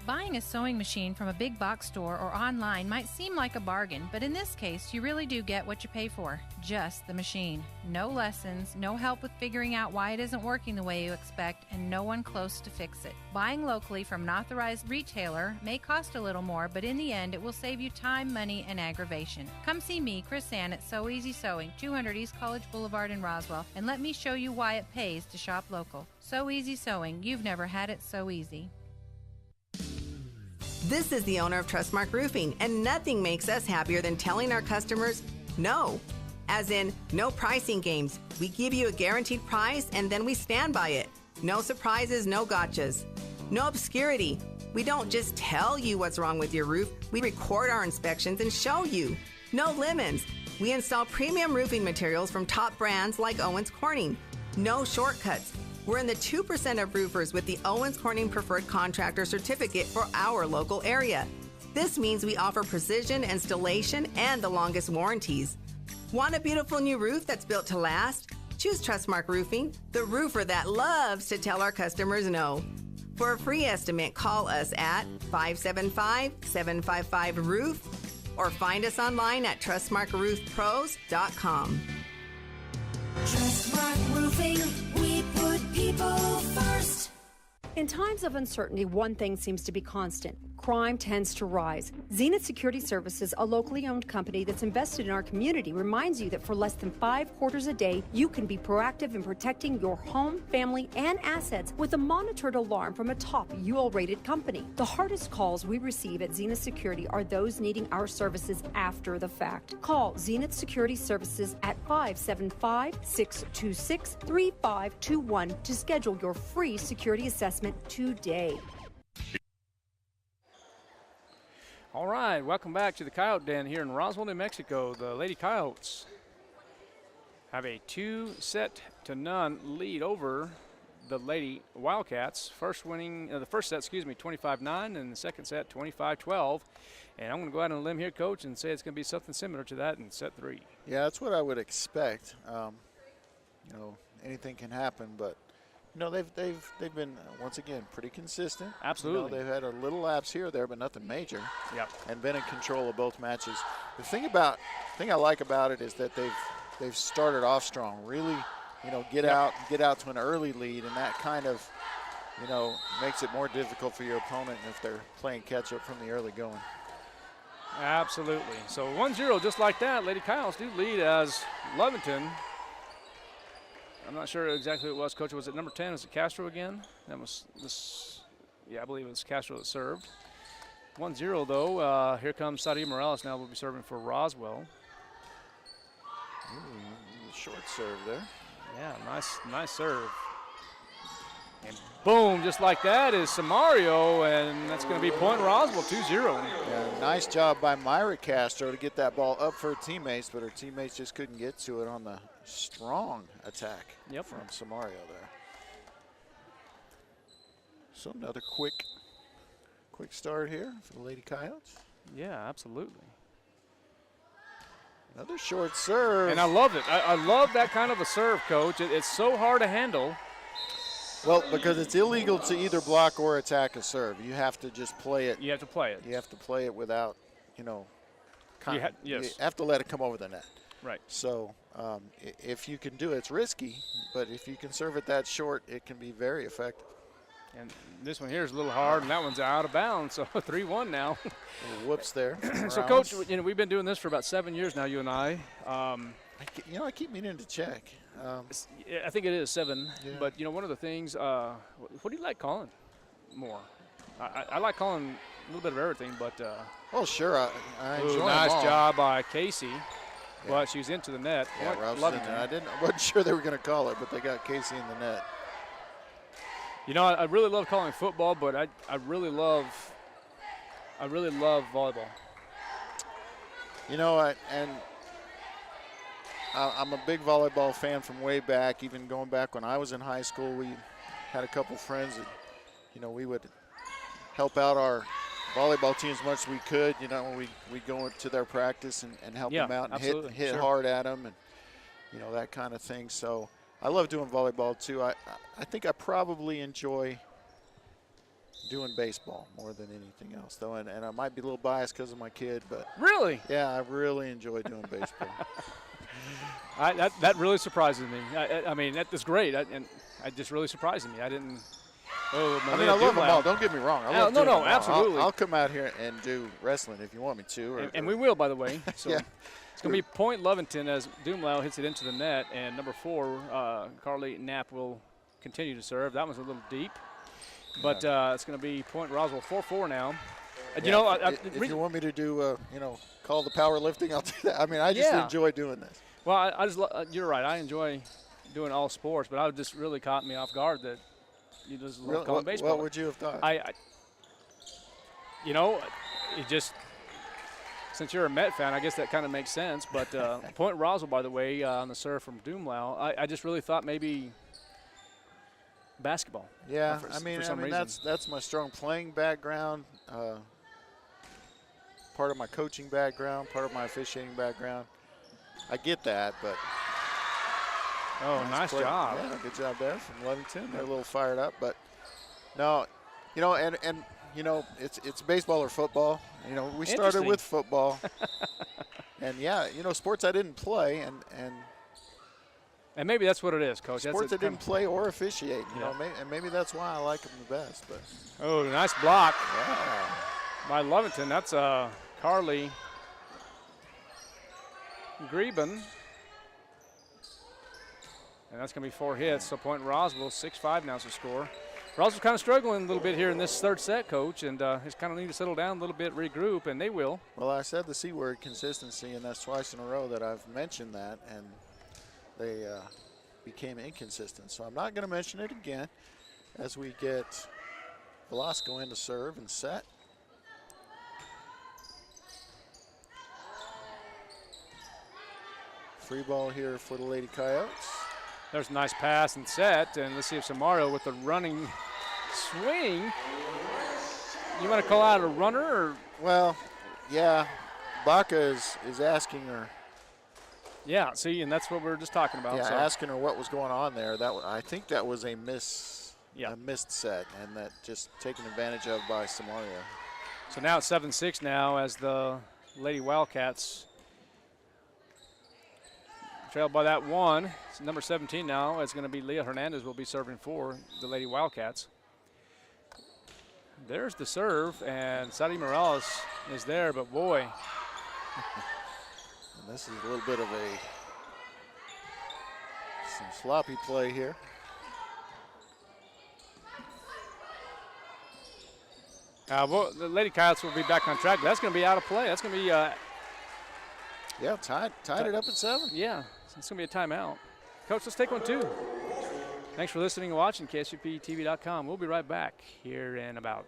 Buying a sewing machine from a big box store or online might seem like a bargain, but in this case, you really do get what you pay for. Just the machine. No lessons, no help with figuring out why it isn't working the way you expect, and no one close to fix it. Buying locally from an authorized retailer may cost a little more, but in the end, it will save you time, money, and aggravation. Come see me, Chris Ann, at So Easy Sewing, 200 East College Boulevard in Roswell, and let me show you why it pays to shop local. So Easy Sewing. You've never had it so easy. This is the owner of Trustmark Roofing, and nothing makes us happier than telling our customers no. As in, no pricing games. We give you a guaranteed price, and then we stand by it. No surprises, no gotchas. No obscurity. We don't just tell you what's wrong with your roof. We record our inspections and show you. No lemons. We install premium roofing materials from top brands like Owens Corning. No shortcuts. We're in the 2% of roofers with the Owens Corning Preferred Contractor Certificate for our local area. This means we offer precision installation and the longest warranties. Want a beautiful new roof that's built to last? Choose Trustmark Roofing, the roofer that loves to tell our customers no. For a free estimate, call us at 575-755-ROOF or find us online at trustmarkroofpros.com. Trustmark Roofing, we put people first. In times of uncertainty, one thing seems to be constant. Crime tends to rise. Zenith Security Services, a locally owned company that's invested in our community, reminds you that for less than 5 quarters a day, you can be proactive in protecting your home, family, and assets with a monitored alarm from a top UL-rated company. The hardest calls we receive at Zenith Security are those needing our services after the fact. Call Zenith Security Services at 575-626-3521 to schedule your free security assessment today. All right, welcome back to the Coyote Den here in Roswell, New Mexico. The Lady Coyotes have a 2-0 lead over the Lady Wildcats. The first set, 25-9, and the second set, 25-12. And I'm going to go out on a limb here, Coach, and say it's going to be something similar to that in set 3. Yeah, that's what I would expect. You know, anything can happen, but they've been once again pretty consistent. Absolutely. They've had a little lapse here or there, but nothing major. Yep. And been in control of both matches. The thing I like about it is that they've started off strong. Really, get out to an early lead, and that kind of makes it more difficult for your opponent if they're playing catch up from the early going. Absolutely. So 1-0, just like that. Lady Coyotes do lead as Lovington. I'm not sure exactly who it was, Coach. Was it number 10? Was it Castro again? That was this. Yeah, I believe it was Castro that served. 1-0 though. Here comes Sadia Morales now. Will be serving for Roswell. Short serve there. Yeah, nice serve. And boom, just like that is Samario, and that's going to be point Roswell, 2-0. Yeah, nice job by Myra Castro to get that ball up for her teammates, but her teammates just couldn't get to it on the strong attack from Samario there. So another quick start here for the Lady Coyotes. Yeah, absolutely. Another short serve. And I love it. I love that kind of a serve, Coach. It's so hard to handle. Well, because it's illegal to either block or attack a serve. You have to just play it. You have to play it. You have to play it without, yes. You have to let it come over the net. Right. So if you can do it, it's risky, but if you can serve it that short, it can be very effective. And this one here is a little hard, and that one's out of bounds, so 3-1 now. Whoops there. So, Coach, we've been doing this for about 7 years now, you and I. I keep meaning to check. I think it is 7. Yeah. But, one of the things, what do you like calling more? I like calling a little bit of everything, but. Sure. I enjoy nice them all. job by Casey. Yeah. But she's into the net. Yeah, I wasn't sure they were going to call it, but they got Casey in the net. I really love calling football, but I really love volleyball. I'm a big volleyball fan from way back, even going back when I was in high school. We had a couple friends that, we would help out our volleyball team as much as we could. We'd go into their practice and help them out and hit hard at them and, that kind of thing. So I love doing volleyball too. I think I probably enjoy doing baseball more than anything else, though. And I might be a little biased because of my kid, but. Really? Yeah, I really enjoy doing baseball. That really surprises me. I mean, that is great, and it just really surprised me. I didn't. I love them all. Don't get me wrong. Absolutely. I'll come out here and do wrestling if you want me to. And we will, by the way. So yeah. It's going to be point Lovington as Doomlau hits it into the net, and number 4, Carly Knapp will continue to serve. That one's a little deep, but it's going to be point Roswell, 4-4 now. If you want me to do, call the powerlifting, I'll do that. I mean, I just enjoy doing this. Well, I just you're right. I enjoy doing all sports, but I just really caught me off guard that you just love calling baseball. What would you have thought? It just, since you're a Met fan, I guess that kind of makes sense. But point Roswell, by the way, on the serve from Doomlau, I just really thought maybe basketball. Yeah, I mean that's my strong playing background, part of my coaching background, part of my officiating background. I get that, but. Nice job. Yeah, good job there from Lovington. They're a little fired up, but no, it's baseball or football. We started with football, and sports I didn't play, and maybe that's what it is, Coach. Sports I didn't play or officiate, and maybe that's why I like them the best. But nice block yeah. by Lovington. That's Carly Greben. And that's going to be 4 hits, so point Roswell, 6-5 now is the score. Roswell's kind of struggling a little bit here in this third set, Coach, and he's kind of need to settle down a little bit, regroup, and they will. Well, I said the C word, consistency, and that's twice in a row that I've mentioned that, and they became inconsistent. So I'm not going to mention it again as we get Velasco in to serve and set. Free ball here for the Lady Coyotes. There's a nice pass and set, and let's see if Samario with the running swing. You want to call out a runner? Or? Well, yeah. Baca is asking her Yeah, see, and that's what we were just talking about. Yeah, so. asking her what was going on there. I think that was a missed set, and that just taken advantage of by Samario. So now it's 7-6 now as the Lady Wildcats trailed by that one. It's number 17 now. It's going to be Leah Hernandez will be serving for the Lady Wildcats. There's the serve, and Sadie Morales is there, but boy. And this is a little bit of some sloppy play here. Well, the Lady Coyotes will be back on track. That's going to be out of play. That's going to be tied it up at 7. Yeah, it's going to be a timeout. Coach, let's take one too. Thanks for listening and watching KSUPTV.com. We'll be right back here in about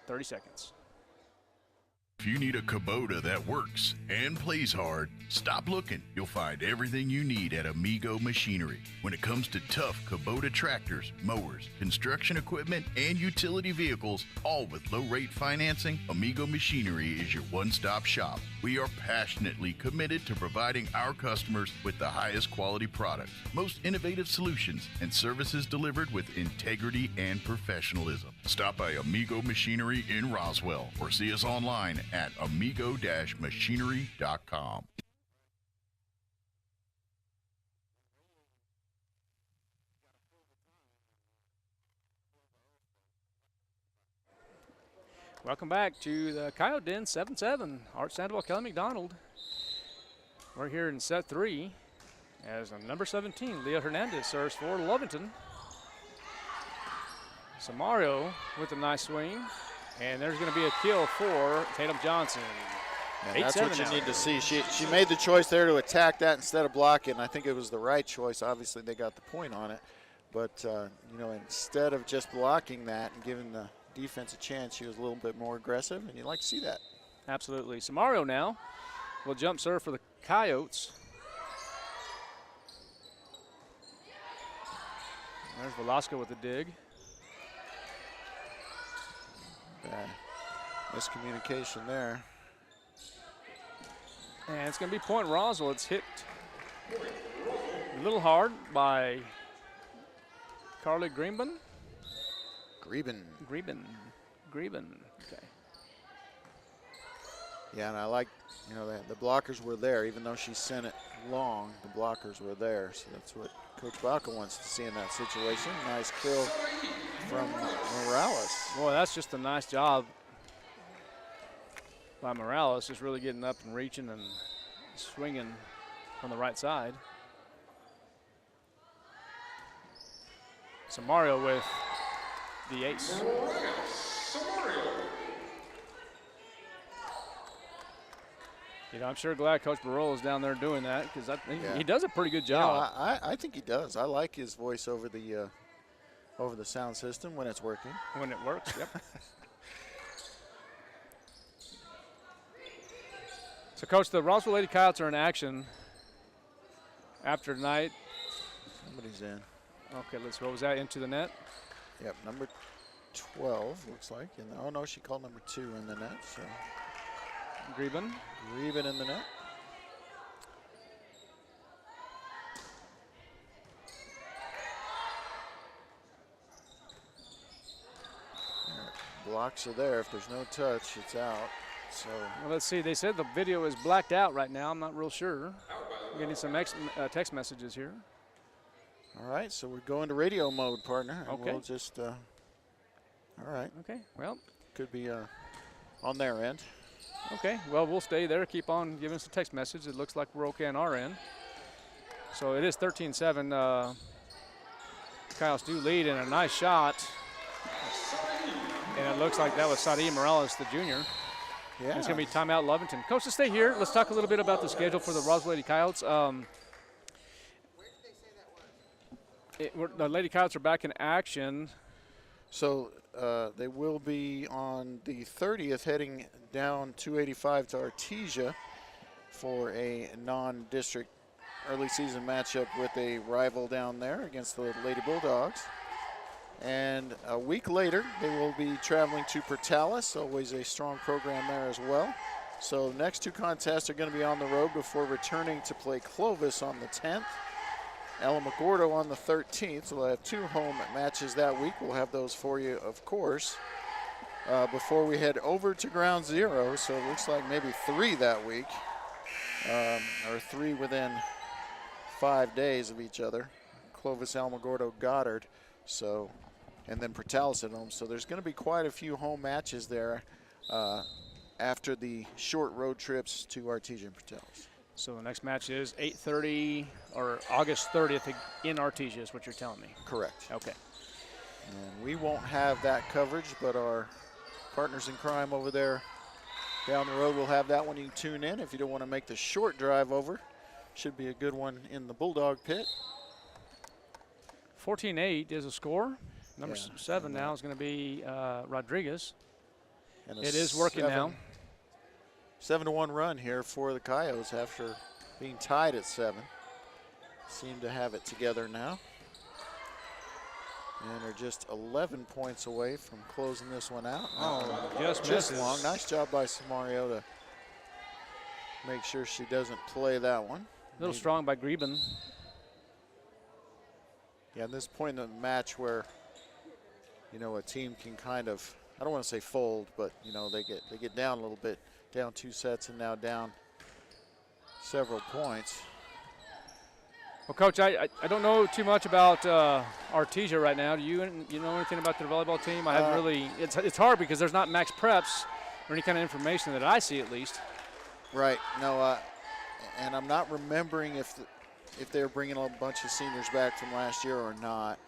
30 seconds. If you need a Kubota that works and plays hard, stop looking. You'll find everything you need at Amigo Machinery. When it comes to tough Kubota tractors, mowers, construction equipment, and utility vehicles, all with low-rate financing, Amigo Machinery is your one-stop shop. We are passionately committed to providing our customers with the highest quality products, most innovative solutions, and services delivered with integrity and professionalism. Stop by Amigo Machinery in Roswell or see us online at amigo-machinery.com. Welcome back to the Coyote Den 7-7. Art Sandoval, Kelly McDonald. We're here in set 3 as number 17, Leah Hernandez, serves for Lovington. Samario with a nice swing. And there's going to be a kill for Tatum Johnson. And that's what you need to see. She made the choice there to attack that instead of blocking. I think it was the right choice. Obviously, they got the point on it. But, instead of just blocking that and giving the defense a chance, she was a little bit more aggressive, and you'd like to see that. Absolutely. Samario now will jump serve for the Coyotes. There's Velasco with the dig. Bad miscommunication there. And it's going to be point Roswell. It's hit a little hard by Carly Greben. Greben. Okay. Yeah, and I like, the blockers were there. Even though she sent it long, the blockers were there. So that's what Coach Baca wants to see in that situation. Nice kill from Morales. Boy, that's just a nice job by Morales, just really getting up and reaching and swinging on the right side. Samario with the ace. I'm sure glad Coach Barolo is down there doing that because I think he does a pretty good job. I think he does. I like his voice over the sound system when it's working. When it works, yep. So, Coach, the Roswell Lady Coyotes are in action after tonight. Somebody's in. Okay, what was that, into the net? Yep, number 12 looks like. Oh, no, she called number 2 in the net. So Greben in the net. Blocks are there. If there's no touch, it's out. So let's see. They said the video is blacked out right now. I'm not real sure. I'm getting some text messages here. All right, so we're going to radio mode, partner. Okay. We'll just, all right. Okay, well. Could be on their end. Okay, well, we'll stay there. Keep on giving us a text message. It looks like we're okay on our end. So it is 13-7. Coyotes do lead in a nice shot. And it looks like that was Sadie Morales, the junior. Yeah. And it's going to be timeout Lovington. Coach, let's stay here. Let's talk a little bit about the schedule for the Roswell Lady Coyotes. The Lady Coyotes are back in action. So they will be on the 30th heading down 285 to Artesia for a non-district early season matchup with a rival down there against the Lady Bulldogs. And a week later, they will be traveling to Portales, always a strong program there as well. So the next two contests are going to be on the road before returning to play Clovis on the 10th. Alamogordo on the 13th. So we'll have two home matches that week. We'll have those for you, of course, before we head over to Ground Zero. So it looks like maybe 3 that week, or 3 within 5 days of each other. Clovis, Alamogordo, Goddard. So, and then Portales at home. So there's going to be quite a few home matches there after the short road trips to Artesia and Portales. So the next match is 8:30 or August 30th in Artesia is what you're telling me. Correct. Okay. And we won't have that coverage, but our partners in crime over there down the road will have that one. You can tune in if you don't want to make the short drive over. Should be a good one in the Bulldog pit. 14-8 is a score. Number 7 now is going to be Rodriguez. And it is working now. 7-1 run here for the Coyotes after being tied at 7. Seem to have it together now. And are just 11 points away from closing this one out. Oh, just long. Nice job by Samario to make sure she doesn't play that one. A little strong by Greben. Yeah, at this point in the match where, you know, a team can kind of, I don't want to say fold, but, you know, they get down a little bit, down 2 sets and now down several points. Well, Coach, I don't know too much about Artesia right now. Do you know anything about their volleyball team? I haven't really. It's hard because there's not max preps or any kind of information that I see, at least. Right. No, and I'm not remembering if they're bringing a bunch of seniors back from last year or not.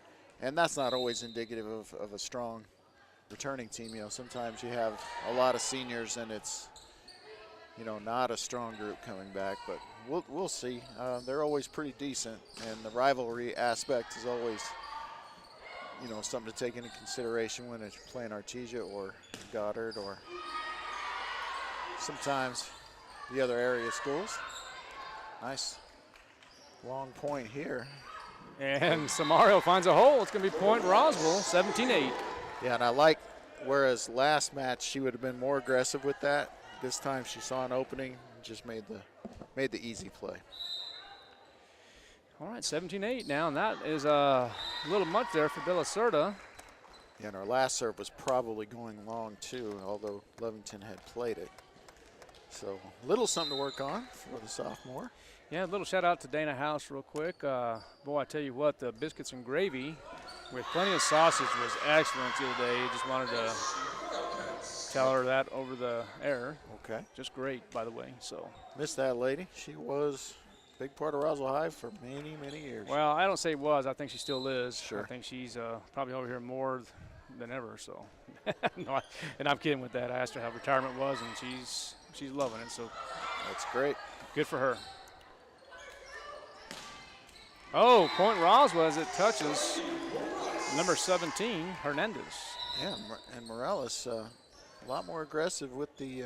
And that's not always indicative of a strong returning team. You know, sometimes you have a lot of seniors and it's, you know, not a strong group coming back, but we'll see. They're always pretty decent, and the rivalry aspect is always, you know, something to take into consideration when it's playing Artesia or Goddard or sometimes the other area schools. Nice long point here. And Samario finds a hole. It's going to be point Roswell, 17-8. Yeah, and I like, whereas last match she would have been more aggressive with that. This time she saw an opening and just made the easy play. All right, 17-8 now, and that is a little much there for De La Cerda. Yeah, and our last serve was probably going long too, although Lovington had played it. So little something to work on for the sophomore. Yeah, a little shout out to Dana House real quick. Boy, I tell you what, the biscuits and gravy with plenty of sausage was excellent the other day. Just wanted to tell her that over the air. Okay. Just great, by the way. So missed that lady. She was a big part of Roswell High for many, many years. Well, I don't say was. I think she still is. Sure. I think she's probably over here more than ever. So, no, and I'm kidding with that. I asked her how retirement was, and she's loving it. So that's great. Good for her. Oh, point Roswell as it touches number 17, Hernandez. Yeah, and Morales a lot more aggressive with the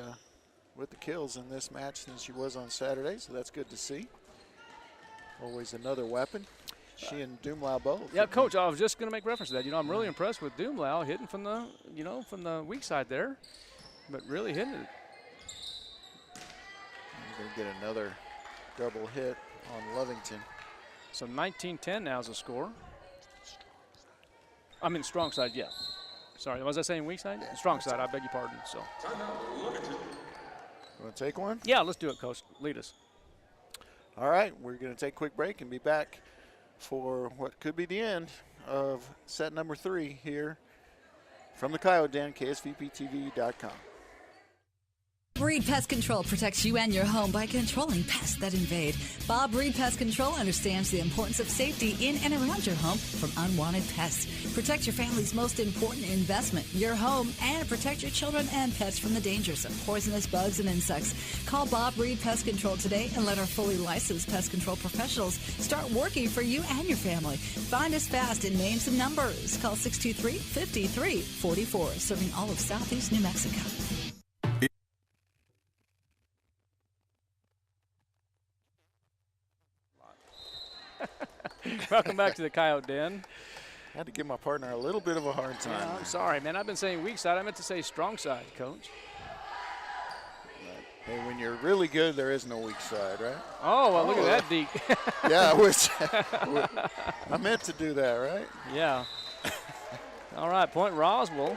kills in this match than she was on Saturday, so that's good to see. Always another weapon. She and Dumlau both. Yeah, Coach, I was just going to make reference to that. You know, I'm really impressed with Dumlau hitting from the weak side there, but really hitting it. We're going to get another double hit on Lovington. So 19-10 now is the score. I mean, strong side, yeah. Sorry, was I saying weak side? Yeah, strong side, I beg your pardon. So. You want to take one? Yeah, let's do it, Coach. Lead us. All right, we're going to take a quick break and be back for what could be the end of set number 3 here from the Coyote Den, KSVPTV.com. Breed Pest Control protects you and your home by controlling pests that invade. Bob Breed Pest Control understands the importance of safety in and around your home from unwanted pests. Protect your family's most important investment, your home, and protect your children and pets from the dangers of poisonous bugs and insects. Call Bob Breed Pest Control today and let our fully licensed pest control professionals start working for you and your family. Find us fast in names and numbers. Call 623-5344, serving all of Southeast New Mexico. Welcome back to the Coyote Den. I had to give my partner a little bit of a hard time. Yeah, I'm sorry, man. I've been saying weak side. I meant to say strong side, Coach. Hey, you're really good, there is no weak side, right? Oh, well, look at that, Deke. Yeah, I meant to do that, right? Yeah. All right, point Roswell.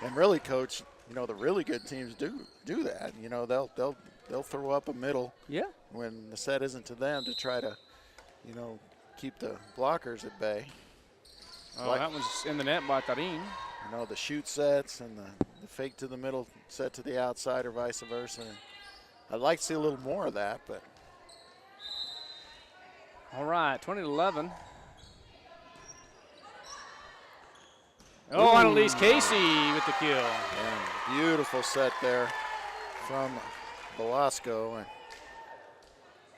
And really, Coach, you know, the really good teams do that. You know, they'll throw up a middle. Yeah. When the set isn't to them to try to, you know, keep the blockers at bay. Oh, that one's in the net by Tarin. You know, the shoot sets and the fake to the middle set to the outside or vice versa. I'd like to see a little more of that, but. All right, 20-11. Oh, Annalise Casey with the kill. And beautiful set there from Velasco. And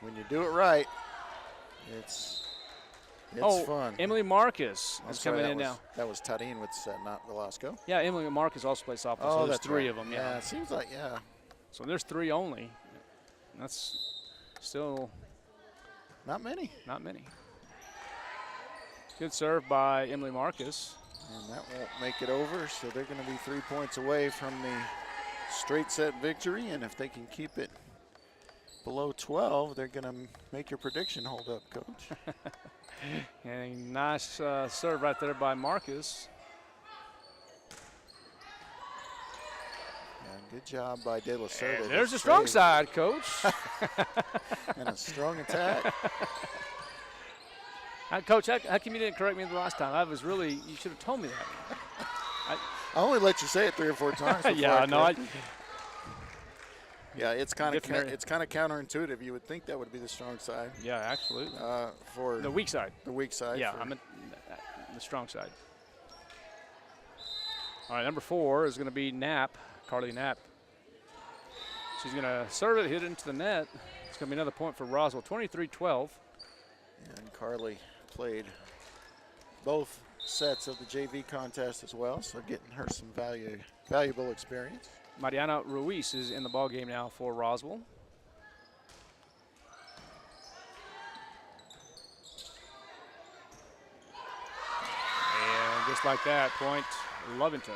when you do it right, it's fun. Emily Marcus is coming in now. That was Tarin with the set, not Velasco. Yeah, Emily Marcus also plays softball, so there's three of them. Yeah, it seems like, yeah. So there's three only. That's still not many. Not many. Good serve by Emily Marcus. And that won't make it over, so they're going to be 3 points away from the straight set victory, and if they can keep it below 12, they're going to make your prediction hold up, Coach. And nice serve right there by Marcus. And good job by De La Cerda. There's a strong side, Coach. And a strong attack. Coach, how come you didn't correct me the last time? You should have told me that. I only let you say it 3 or 4 times. Yeah, no. Yeah, it's kind of counterintuitive. You would think that would be the strong side. Yeah, absolutely. For the weak side. The weak side. Yeah, I'm the strong side. All right, number 4 is going to be Knapp, Carly Knapp. She's going to serve it, hit it into the net. It's going to be another point for Roswell, 23-12. And Carly played both sets of the JV contest as well, so getting her some valuable experience. Mariana Ruiz is in the ball game now for Roswell. And just like that, point Lovington.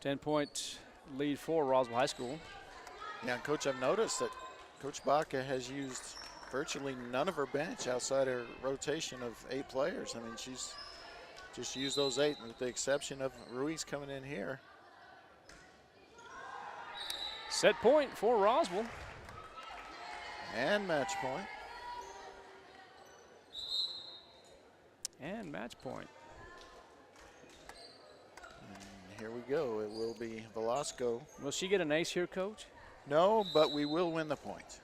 10-point lead for Roswell High School. Yeah, and Coach, I've noticed that Coach Baca has used virtually none of her bench outside her rotation of 8 players. I mean, she's just used those 8 with the exception of Ruiz coming in here. Set point for Roswell. And match point. And match point. And here we go. It will be Velasco. Will she get an ace here, Coach? No, but we will win the point.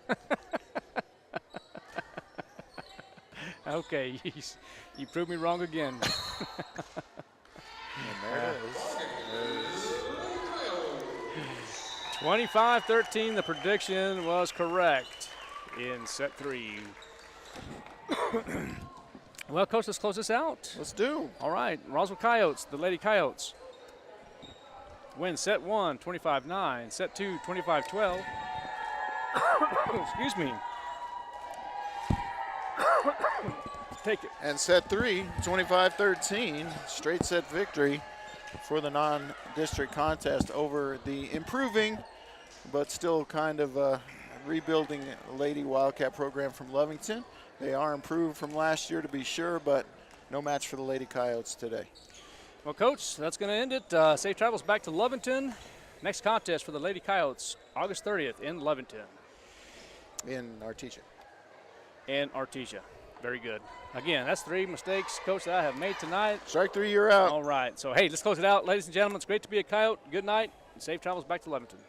Okay, you proved me wrong again. And there it is. 25-13, the prediction was correct in set 3. Well, Coach, let's close this out. Let's do. All right, Roswell Coyotes, the Lady Coyotes, win set 1, 25-9, set 2, 25-12. Excuse me. Take it. And set 3, 25-13, straight set victory for the non-district contest over the improving but still kind of rebuilding Lady Wildcat program from Lovington. They are improved from last year to be sure, but no match for the Lady Coyotes today. Well, Coach, that's going to end it. Safe travels back to Lovington. Next contest for the Lady Coyotes, August 30th in Lovington. In Artesia. In Artesia. Very good. Again, that's 3 mistakes, Coach, that I have made tonight. Strike 3, you're out. All right. So, hey, let's close it out. Ladies and gentlemen, it's great to be a Coyote. Good night, and safe travels back to Lovington.